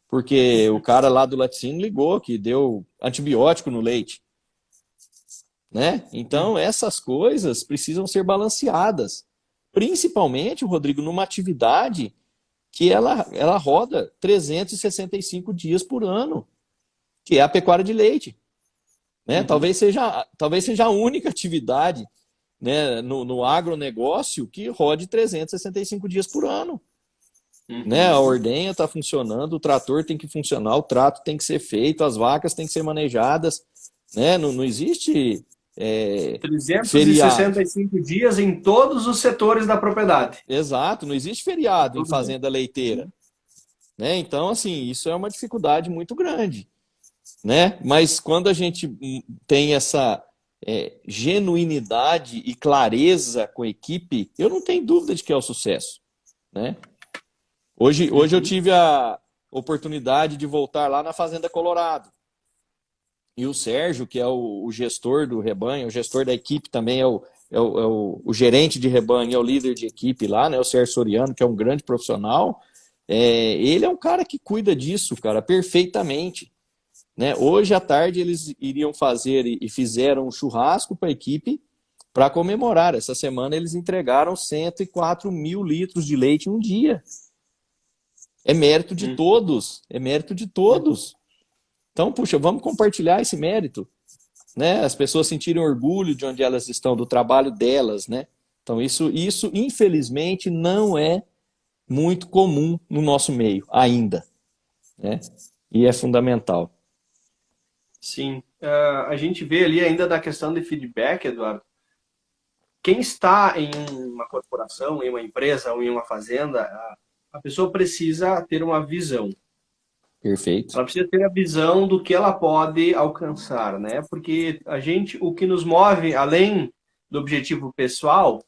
Porque o cara lá do laticínio ligou que deu antibiótico no leite. Né? Então, essas coisas precisam ser balanceadas. Principalmente, Rodrigo, numa atividade que ela roda 365 dias por ano, que é a pecuária de leite. Né? Talvez seja a única atividade, né, no agronegócio que rode 365 dias por ano. Né? A ordenha está funcionando, o trator tem que funcionar, o trato tem que ser feito, as vacas têm que ser manejadas. Né? Não existe 365 dias em todos os setores da propriedade. Exato, não existe feriado em fazenda leiteira. Né? Então, assim, isso é uma dificuldade muito grande. Né? Mas quando a gente tem essa genuinidade e clareza com a equipe, eu não tenho dúvida de que é o sucesso. Né? Hoje eu tive a oportunidade de voltar lá na Fazenda Colorado. E o Sérgio, que é o gestor do rebanho, o gestor da equipe também, é o gerente de rebanho, é o líder de equipe lá, né? O Sérgio Soriano, que é um grande profissional. Ele é um cara que cuida disso, cara, perfeitamente. Né? Hoje à tarde eles iriam fazer e fizeram um churrasco para a equipe para comemorar. Essa semana eles entregaram 104 mil litros de leite em um dia. É mérito de todos, é mérito de todos. Então, puxa, vamos compartilhar esse mérito, né? As pessoas sentirem orgulho de onde elas estão, do trabalho delas, né? Então, isso infelizmente, não é muito comum no nosso meio, ainda, né? E é fundamental. Sim. A gente vê ali ainda da questão de feedback, Eduardo. Quem está em uma corporação, em uma empresa ou em uma fazenda, a pessoa precisa ter uma visão. Perfeito. Ela precisa ter a visão do que ela pode alcançar, né? Porque o que nos move, além do objetivo pessoal,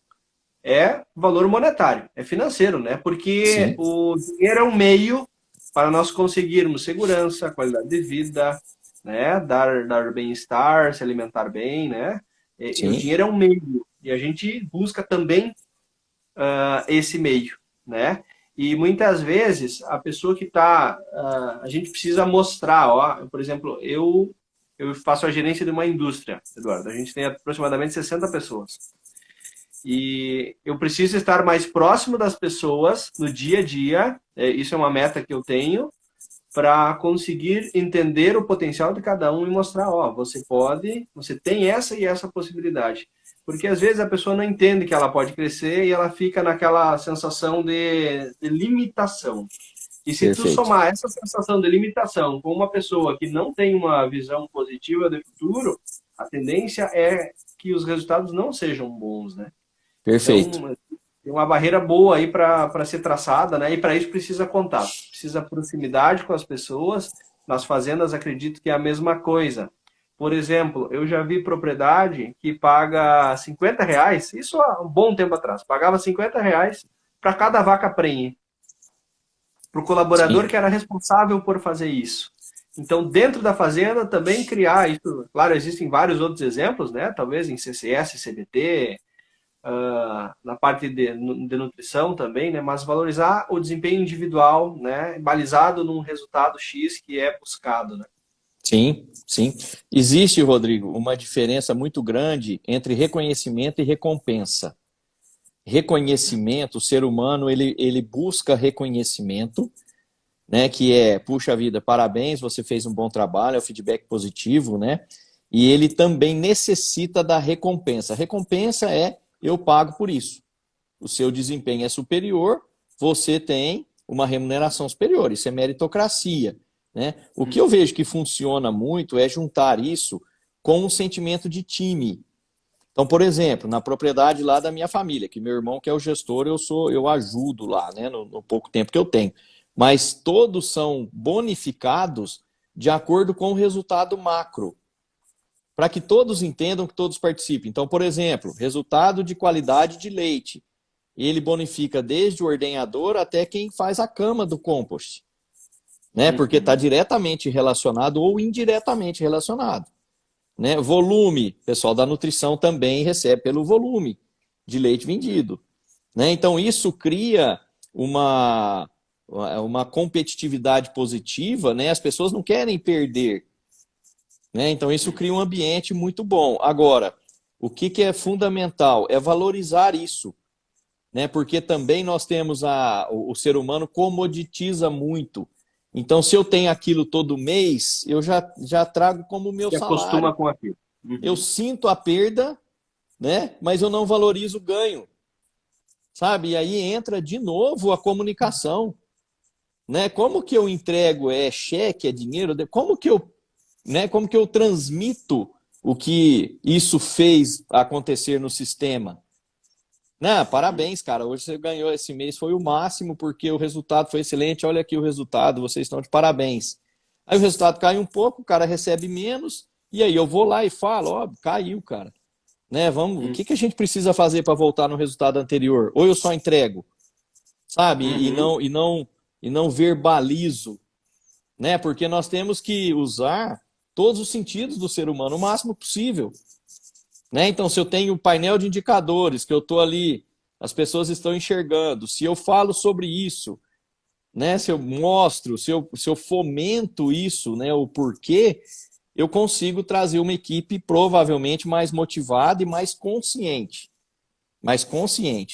é valor monetário, é financeiro, né? Porque Sim. o dinheiro é um meio para nós conseguirmos segurança, qualidade de vida, né? Dar bem-estar, se alimentar bem, né? E o dinheiro é um meio. E a gente busca também esse meio, né? E muitas vezes a pessoa que está, a gente precisa mostrar, ó, por exemplo, eu faço a gerência de uma indústria, Eduardo, a gente tem aproximadamente 60 pessoas. E eu preciso estar mais próximo das pessoas no dia a dia, isso é uma meta que eu tenho, para conseguir entender o potencial de cada um e mostrar, ó, você tem essa e essa possibilidade. Porque às vezes a pessoa não entende que ela pode crescer e ela fica naquela sensação de limitação. E se tu somar essa sensação de limitação com uma pessoa que não tem uma visão positiva do futuro, a tendência é que os resultados não sejam bons, né? Perfeito. Então, tem uma barreira boa aí para ser traçada, né? E para isso precisa contato, precisa proximidade com as pessoas. Nas fazendas, acredito que é a mesma coisa. Por exemplo, eu já vi propriedade que paga R$50, isso há um bom tempo atrás, pagava R$50 para cada vaca prenhe, para o colaborador Sim. que era responsável por fazer isso. Então, dentro da fazenda, também criar isso. Claro, existem vários outros exemplos, né? Talvez em CCS, CBT, na parte de nutrição também, né? Mas valorizar o desempenho individual, né? Balizado num resultado X que é buscado, né? Sim, sim. Existe, Rodrigo, uma diferença muito grande entre reconhecimento e recompensa. Reconhecimento, o ser humano, ele busca reconhecimento, né? Que é, puxa vida, parabéns, você fez um bom trabalho, é o feedback positivo, né? E ele também necessita da recompensa. A recompensa é, eu pago por isso. O seu desempenho é superior, você tem uma remuneração superior, isso é meritocracia. Né? O que eu vejo que funciona muito é juntar isso com um sentimento de time. Então, por exemplo, na propriedade lá da minha família, que meu irmão que é o gestor, eu ajudo lá, né, no pouco tempo que eu tenho. Mas todos são bonificados de acordo com o resultado macro, para que todos entendam, que todos participem. Então, por exemplo, resultado de qualidade de leite. Ele bonifica desde o ordenhador até quem faz a cama do compost, né? Porque está diretamente relacionado ou indiretamente relacionado. Né? Volume, o pessoal da nutrição também recebe pelo volume de leite vendido. Né? Então, isso cria uma competitividade positiva, né? As pessoas não querem perder. Né? Então, isso cria um ambiente muito bom. Agora, o que é fundamental é valorizar isso. Né? Porque também nós temos o ser humano comoditiza muito. Então, se eu tenho aquilo todo mês, eu já trago como meu Se acostuma salário. com aquilo. Eu sinto a perda, né? Mas eu não valorizo o ganho. Sabe? E aí entra de novo a comunicação. Né? Como que eu entrego? É cheque, é dinheiro? Como que eu transmito o que isso fez acontecer no sistema? Não, parabéns, cara. Hoje você ganhou esse mês, foi o máximo, porque o resultado foi excelente. Olha aqui o resultado, vocês estão de parabéns. Aí o resultado cai um pouco, o cara recebe menos, e aí eu vou lá e falo, ó, caiu, cara. Né, vamos, o que a gente precisa fazer para voltar no resultado anterior? Ou eu só entrego, sabe? E não verbalizo, né? Porque nós temos que usar todos os sentidos do ser humano o máximo possível. Né? Então, se eu tenho um painel de indicadores que eu estou ali, as pessoas estão enxergando, se eu falo sobre isso, né? Se eu mostro, se eu fomento isso, né? O porquê, eu consigo trazer uma equipe provavelmente mais motivada e mais consciente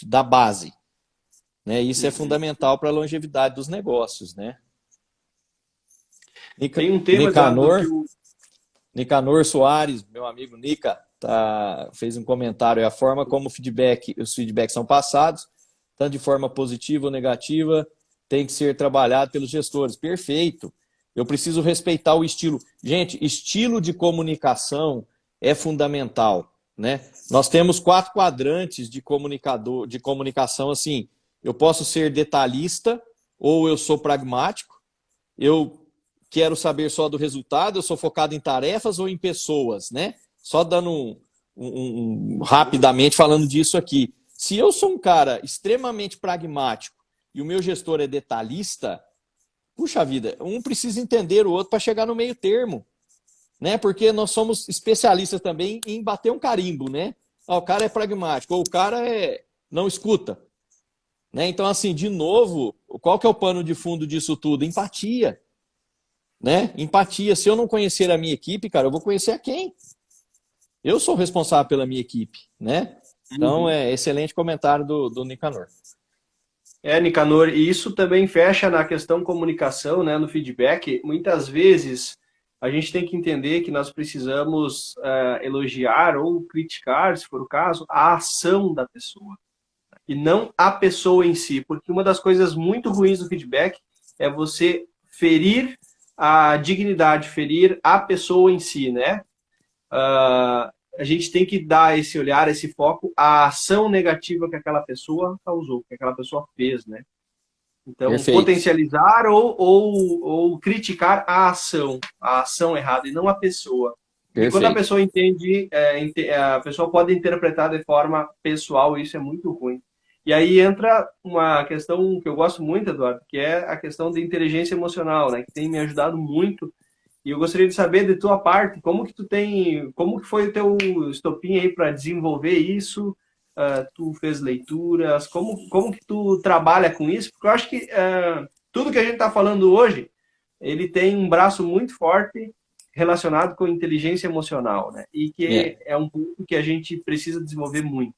da base. Né? Isso é fundamental para a longevidade dos negócios. Né? Tem um tema, Eduardo, que o... Nicanor Soares, meu amigo Nica, fez um comentário. É a forma como os feedbacks são passados, tanto de forma positiva ou negativa, tem que ser trabalhado pelos gestores. Perfeito. Eu preciso respeitar o estilo. Gente, estilo de comunicação é fundamental. Né? Nós temos 4 quadrantes de comunicação. Assim, eu posso ser detalhista ou eu sou pragmático. Eu quero saber só do resultado, eu sou focado em tarefas ou em pessoas, né? Só dando rapidamente falando disso aqui. Se eu sou um cara extremamente pragmático e o meu gestor é detalhista, puxa vida, um precisa entender o outro para chegar no meio termo, né? Porque nós somos especialistas também em bater um carimbo, né? O cara é pragmático, ou o cara não escuta. Né? Então, assim, de novo, qual que é o pano de fundo disso tudo? Empatia. Né? Empatia. Se eu não conhecer a minha equipe, cara, eu vou conhecer a quem? Eu sou responsável pela minha equipe, né? Então, é excelente comentário do Nicanor. Nicanor, e isso também fecha na questão comunicação, né, no feedback. Muitas vezes a gente tem que entender que nós precisamos elogiar ou criticar, se for o caso, a ação da pessoa e não a pessoa em si, porque uma das coisas muito ruins do feedback é você ferir a dignidade, ferir a pessoa em si, né? A gente tem que dar esse olhar, esse foco à ação negativa que aquela pessoa causou, que aquela pessoa fez, né? Então, Perfeito. potencializar ou criticar a ação errada e não a pessoa. E quando a pessoa entende, a pessoa pode interpretar de forma pessoal, e isso é muito ruim. E aí entra uma questão que eu gosto muito, Eduardo, que é a questão de inteligência emocional, né? Que tem me ajudado muito. E eu gostaria de saber de tua parte, como que foi o teu estopim aí para desenvolver isso? Tu fez leituras, como que tu trabalha com isso? Porque eu acho que tudo que a gente está falando hoje, ele tem um braço muito forte relacionado com inteligência emocional, né? E que é um ponto que a gente precisa desenvolver muito.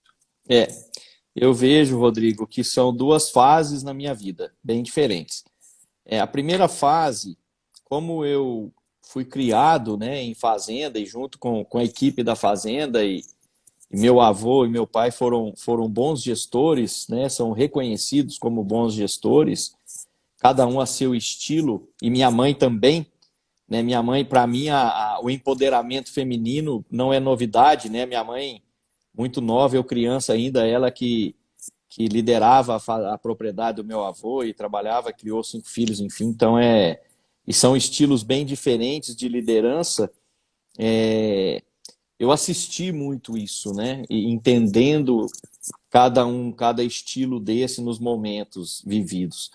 Eu vejo, Rodrigo, que são 2 fases na minha vida, bem diferentes. A primeira fase, como eu fui criado, né, em fazenda e junto com a equipe da fazenda, e meu avô e meu pai foram bons gestores, né, são reconhecidos como bons gestores, cada um a seu estilo, e minha mãe também. Né, minha mãe, para mim, o empoderamento feminino não é novidade, né? Minha mãe muito nova, eu criança ainda, ela que liderava a propriedade do meu avô e trabalhava, criou 5 filhos, enfim. Então, e são estilos bem diferentes de liderança. Eu assisti muito isso, né? E entendendo cada estilo desse nos momentos vividos.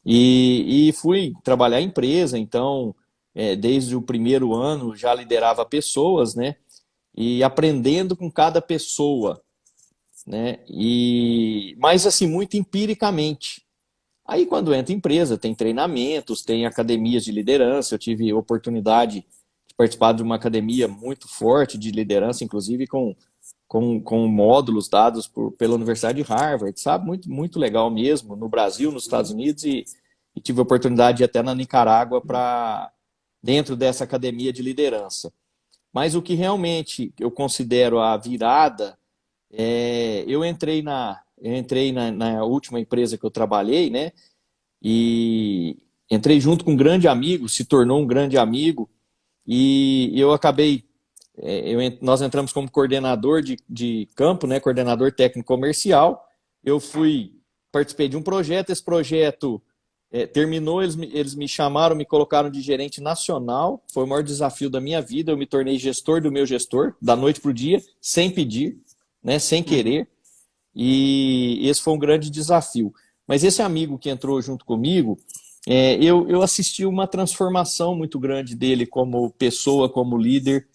E fui trabalhar em empresa, então, desde o primeiro ano já liderava pessoas, né? E aprendendo com cada pessoa, né? Mas assim, muito empiricamente. Aí quando entra em empresa, tem treinamentos, tem academias de liderança. Eu tive oportunidade de participar de uma academia muito forte de liderança, inclusive com módulos dados pela Universidade de Harvard, sabe? Muito, muito legal mesmo, no Brasil, nos Estados Unidos, e tive a oportunidade de ir até na Nicarágua para dentro dessa academia de liderança. Mas o que realmente eu considero a virada eu entrei na última empresa que eu trabalhei, né? E entrei junto com um grande amigo, se tornou um grande amigo, e eu acabei. Nós entramos como coordenador de campo, né? Coordenador técnico comercial. Participei de um projeto, esse projeto terminou, eles me chamaram, me colocaram de gerente nacional, foi o maior desafio da minha vida, eu me tornei gestor do meu gestor, da noite para o dia, sem pedir, né, sem querer, e esse foi um grande desafio. Mas esse amigo que entrou junto comigo, eu assisti uma transformação muito grande dele como pessoa, como líder,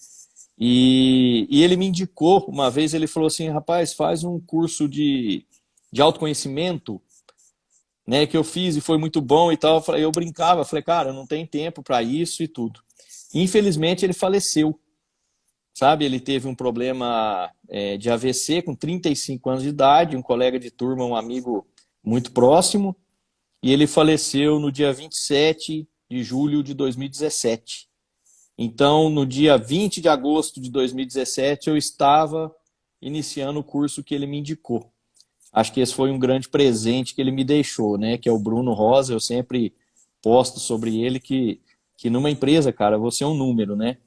e ele me indicou, uma vez ele falou assim, rapaz, faz um curso de autoconhecimento, né, que eu fiz e foi muito bom e tal. Eu brincava, falei, cara, não tem tempo para isso e tudo. Infelizmente ele faleceu, sabe? Ele teve um problema de AVC com 35 anos de idade, um colega de turma, um amigo muito próximo, e ele faleceu no dia 27 de julho de 2017. Então, no dia 20 de agosto de 2017, eu estava iniciando o curso que ele me indicou. Acho que esse foi um grande presente que ele me deixou, né? Que é o Bruno Rosa. Eu sempre posto sobre ele que numa empresa, cara, você é um número, né?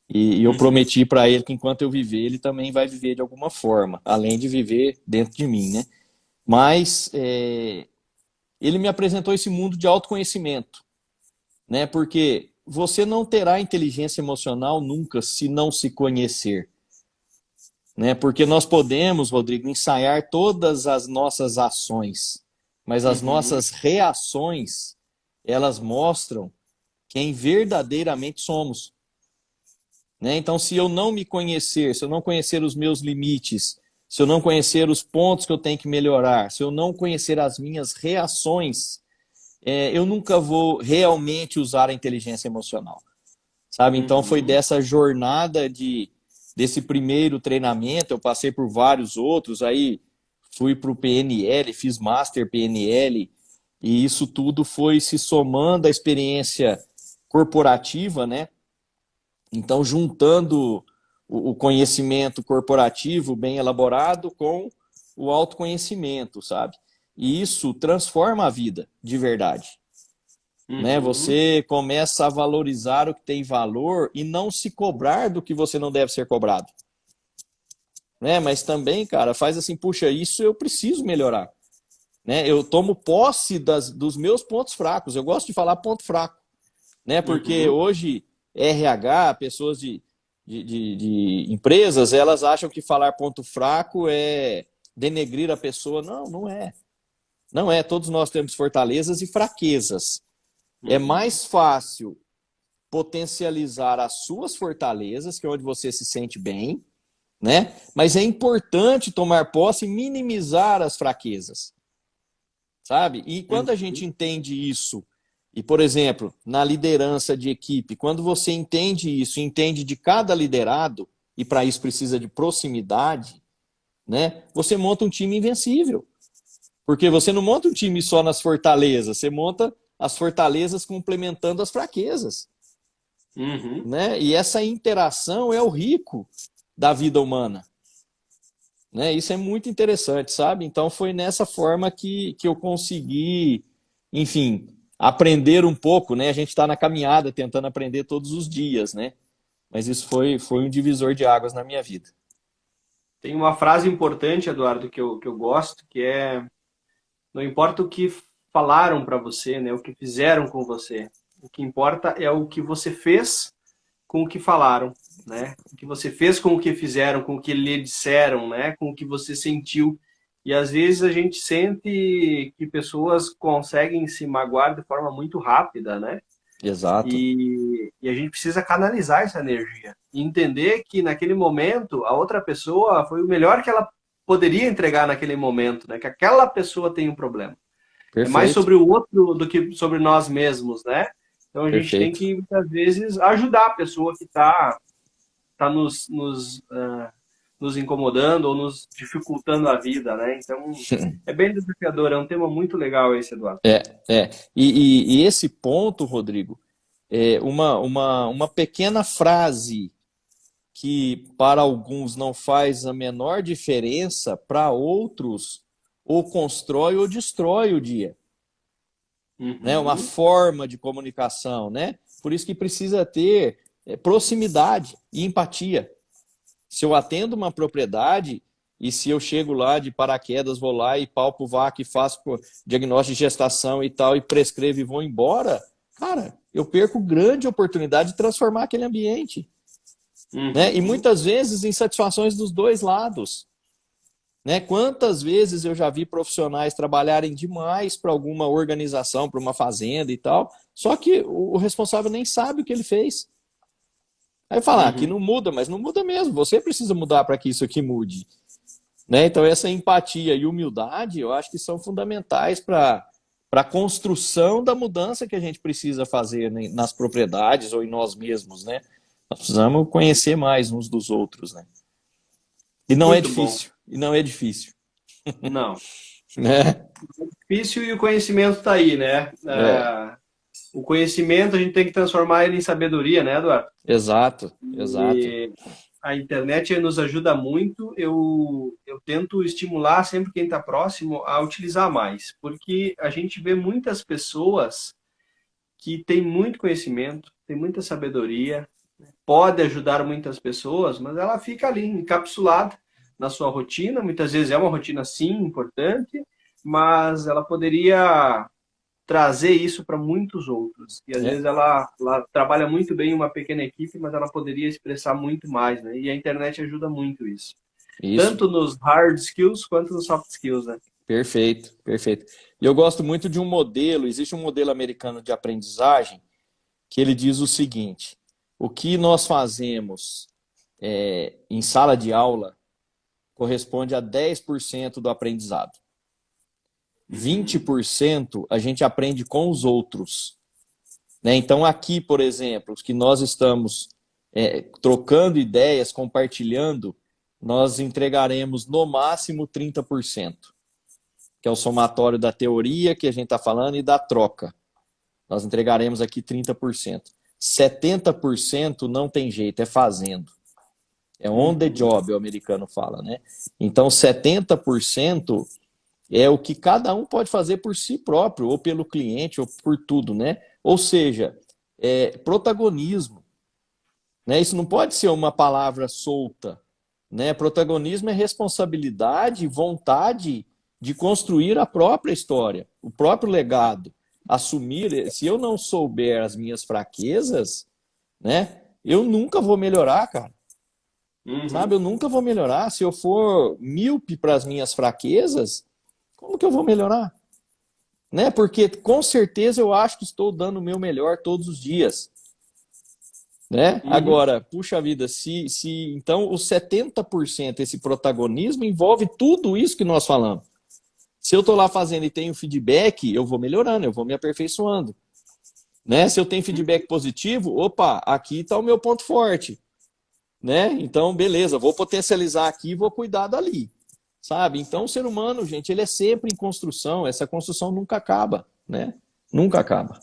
E eu prometi para ele que enquanto eu viver, ele também vai viver de alguma forma, além de viver dentro de mim, né? Mas ele me apresentou esse mundo de autoconhecimento, né? Porque você não terá inteligência emocional nunca se não se conhecer, né? Porque nós podemos, Rodrigo, ensaiar todas as nossas ações, mas as nossas reações, elas mostram quem verdadeiramente somos, né? Então, se eu não me conhecer, se eu não conhecer os meus limites, se eu não conhecer os pontos que eu tenho que melhorar, se eu não conhecer as minhas reações, eu nunca vou realmente usar a inteligência emocional, sabe? Então, foi dessa jornada desse primeiro treinamento, eu passei por vários outros, aí fui para o PNL, fiz Master PNL, e isso tudo foi se somando à experiência corporativa, né? Então, juntando o conhecimento corporativo bem elaborado com o autoconhecimento, sabe? E isso transforma a vida, de verdade. Né? Você começa a valorizar o que tem valor e não se cobrar do que você não deve ser cobrado. Né? Mas também, cara, faz assim, puxa, isso eu preciso melhorar. Né? Eu tomo posse dos meus pontos fracos. Eu gosto de falar ponto fraco. Né? Porque hoje, RH, pessoas de empresas, elas acham que falar ponto fraco é denegrir a pessoa. Não, não é. Não é. Todos nós temos fortalezas e fraquezas. É mais fácil potencializar as suas fortalezas, que é onde você se sente bem, né? Mas é importante tomar posse e minimizar as fraquezas, sabe? E quando a gente entende isso, e, por exemplo, na liderança de equipe, quando você entende isso, entende de cada liderado, e para isso precisa de proximidade, né? Você monta um time invencível. Porque você não monta um time só nas fortalezas, você monta as fortalezas complementando as fraquezas. Né? E essa interação é o rico da vida humana. Né? Isso é muito interessante, sabe? Então foi nessa forma que eu consegui, enfim, aprender um pouco, né? A gente está na caminhada tentando aprender todos os dias, né? Mas isso foi um divisor de águas na minha vida. Tem uma frase importante, Eduardo, que eu gosto, que é: não importa o que falaram para você, né, o que fizeram com você. O que importa é o que você fez com o que falaram, né? O que você fez com o que fizeram, com o que lhe disseram, né? Com o que você sentiu. E às vezes a gente sente que pessoas conseguem se magoar de forma muito rápida, né? Exato. E a gente precisa canalizar essa energia e entender que naquele momento a outra pessoa foi o melhor que ela poderia entregar naquele momento, né? Que aquela pessoa tem um problema. É mais Perfeito, sobre o outro do que sobre nós mesmos, né? Então a gente tem perfeito. que, muitas vezes, ajudar a pessoa que tá nos incomodando ou nos dificultando a vida, né? Então, é bem desafiador, é um tema muito legal esse, Eduardo. É, é. E esse ponto, Rodrigo, é uma pequena frase que para alguns não faz a menor diferença, para outros ou constrói ou destrói o dia, né? Uma Uhum, forma de comunicação, né? Por isso que precisa ter proximidade e empatia. Se eu atendo uma propriedade e se eu chego lá de paraquedas, vou lá e palpo vaca e faço diagnóstico de gestação e tal, e prescrevo e vou embora, cara, eu perco grande oportunidade de transformar aquele ambiente, né? E uhum, muitas vezes insatisfações dos dois lados, né? Quantas vezes eu já vi profissionais trabalharem demais para alguma organização, para uma fazenda e tal, só que o responsável nem sabe o que ele fez. Aí falar, aqui uhum. não muda, mas não muda mesmo. Você precisa mudar para que isso aqui mude, né? Então essa empatia e humildade, eu acho que são fundamentais para a construção da mudança que a gente precisa fazer, né, nas propriedades ou em nós mesmos, né? Nós precisamos conhecer mais uns dos outros, né? E não é Muito bom. difícil. E não é difícil, Não, né? difícil e o conhecimento está aí, né? É, O conhecimento a gente tem que transformar ele em sabedoria, né, Eduardo? exato, exato. E a internet nos ajuda muito. Eu tento estimular sempre quem está próximo a utilizar mais, porque a gente vê muitas pessoas que têm muito conhecimento, têm muita sabedoria, pode ajudar muitas pessoas, mas ela fica ali encapsulada na sua rotina. Muitas vezes é uma rotina, sim, importante, mas ela poderia trazer isso para muitos outros. E às vezes É, ela trabalha muito bem em uma pequena equipe, mas ela poderia expressar muito mais, né? E a internet ajuda muito isso. isso. Tanto nos hard skills quanto nos soft skills, né? Perfeito, perfeito. E eu gosto muito de um modelo, existe um modelo americano de aprendizagem que ele diz o seguinte: o que nós fazemos em sala de aula corresponde a 10% do aprendizado. Uhum, 20% a gente aprende com os outros, né? Então, aqui, por exemplo, os que nós estamos trocando ideias, compartilhando, nós entregaremos no máximo 30%, que é o somatório da teoria que a gente está falando e da troca. Nós entregaremos aqui 30%. 70% não tem jeito, é fazendo. É on the uhum, job, o americano fala, né? Então, 70% é o que cada um pode fazer por si próprio, ou pelo cliente, ou por tudo, né? Ou seja, protagonismo, né? Isso não pode ser uma palavra solta, né? Protagonismo é responsabilidade, vontade de construir a própria história, o próprio legado. Assumir, se eu não souber as minhas fraquezas, né? Eu nunca vou melhorar, cara. Sabe? uhum. Eu nunca vou melhorar. Se eu for míope para as minhas fraquezas, como que eu vou melhorar? Né? Porque com certeza eu acho que estou dando o meu melhor todos os dias. Né? Uhum. Agora, puxa vida, se então os 70% esse protagonismo envolve tudo isso que nós falamos. Se eu estou lá fazendo e tenho feedback, eu vou melhorando, eu vou me aperfeiçoando. Né? Se eu tenho feedback positivo, opa, aqui está o meu ponto forte. Né? Então, beleza, vou potencializar aqui e vou cuidar dali. Sabe? Então, o ser humano, gente, ele é sempre em construção, essa construção nunca acaba. Né? Nunca acaba.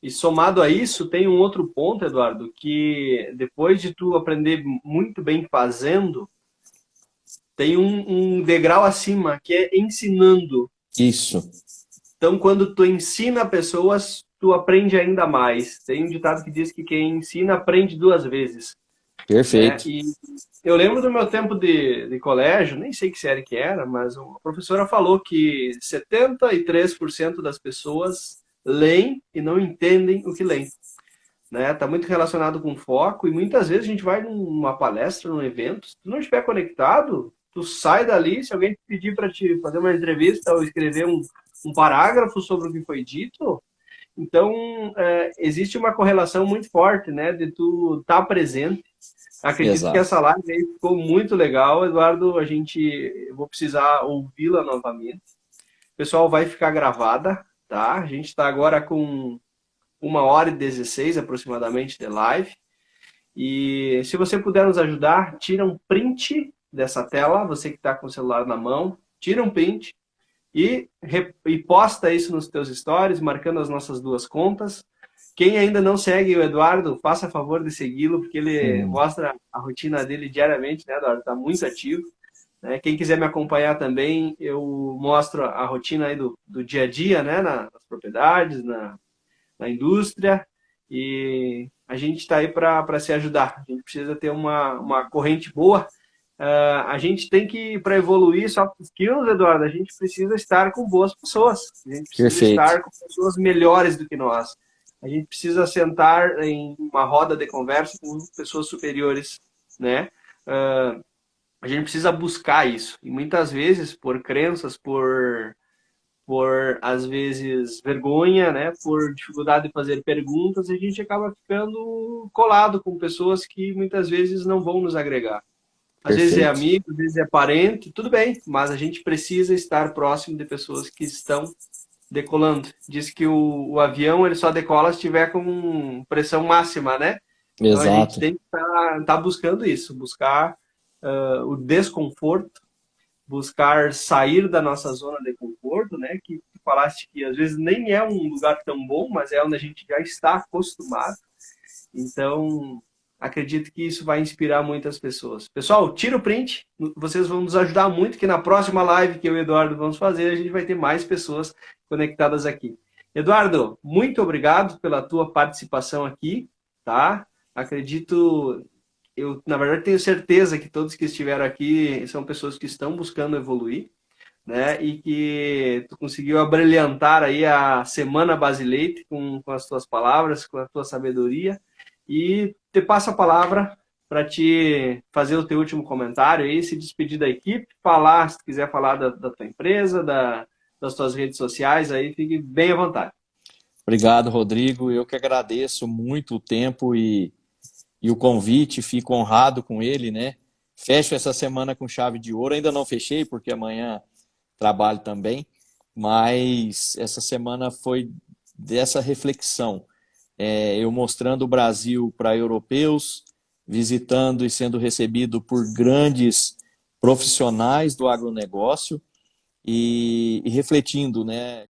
E somado a isso, tem um outro ponto, Eduardo, que depois de tu aprender muito bem fazendo, tem um degrau acima, que é ensinando. Isso. Então, quando tu ensina pessoas, tu aprende ainda mais. Tem um ditado que diz que quem ensina aprende duas vezes. né? Perfeito. E eu lembro do meu tempo de colégio, nem sei que série que era, mas uma professora falou que 73% das pessoas leem e não entendem o que leem, né? Tá muito relacionado com foco e muitas vezes a gente vai numa palestra, num evento, se tu não estiver conectado, tu sai dali, se alguém te pedir para te fazer uma entrevista ou escrever um parágrafo sobre o que foi dito, então existe uma correlação muito forte, né, de tu estar presente. Acredito que Exato. essa live aí ficou muito legal, Eduardo. Eu vou precisar ouvi-la novamente. O pessoal vai ficar gravada, tá? A gente está agora com 1h16 aproximadamente de live. E se você puder nos ajudar, tira um print dessa tela, você que está com o celular na mão, tira um print e posta isso nos teus stories, marcando as nossas duas contas. Quem ainda não segue o Eduardo, faça favor de segui-lo, porque ele Hum. mostra a rotina dele diariamente, né, Eduardo? Está muito ativo. Né? Quem quiser me acompanhar também, eu mostro a rotina aí do dia a dia, né, nas propriedades, na indústria, e a gente está aí para se ajudar. A gente precisa ter uma corrente boa. A gente tem que, para evoluir soft skills, Eduardo, a gente precisa estar com boas pessoas. A gente precisa Perfeito. estar com pessoas melhores do que nós. A gente precisa sentar em uma roda de conversa com pessoas superiores, né? A gente precisa buscar isso. E muitas vezes, por crenças, por às vezes vergonha, né, por dificuldade de fazer perguntas, a gente acaba ficando colado com pessoas que muitas vezes não vão nos agregar. Às vezes é Perfeito. amigo, às vezes é parente, tudo bem, mas a gente precisa estar próximo de pessoas que estão decolando. Diz que o avião ele só decola se estiver com pressão máxima, né? Então a gente Exato. tem que estar buscando isso, buscar o desconforto, buscar sair da nossa zona de conforto, né? Que tu falaste que às vezes nem é um lugar tão bom, mas é onde a gente já está acostumado. Então, acredito que isso vai inspirar muitas pessoas. Pessoal, tira o print, vocês vão nos ajudar muito, que na próxima live que eu e o Eduardo vamos fazer, a gente vai ter mais pessoas conectadas aqui. Eduardo, muito obrigado pela tua participação aqui, tá? Acredito, eu na verdade tenho certeza que todos que estiveram aqui são pessoas que estão buscando evoluir, né? E que tu conseguiu abrilhantar aí a Semana Basileite com as tuas palavras, com a tua sabedoria. E te passo a palavra para te fazer o teu último comentário aí, se despedir da equipe, falar, se tu quiser falar da tua empresa, das tuas redes sociais, aí fique bem à vontade. Obrigado, Rodrigo. Eu que agradeço muito o tempo e o convite, fico honrado com ele, né? Fecho essa semana com chave de ouro. Ainda não fechei, porque amanhã trabalho também, mas essa semana foi dessa reflexão. Eu mostrando o Brasil para europeus, visitando e sendo recebido por grandes profissionais do agronegócio e refletindo, né?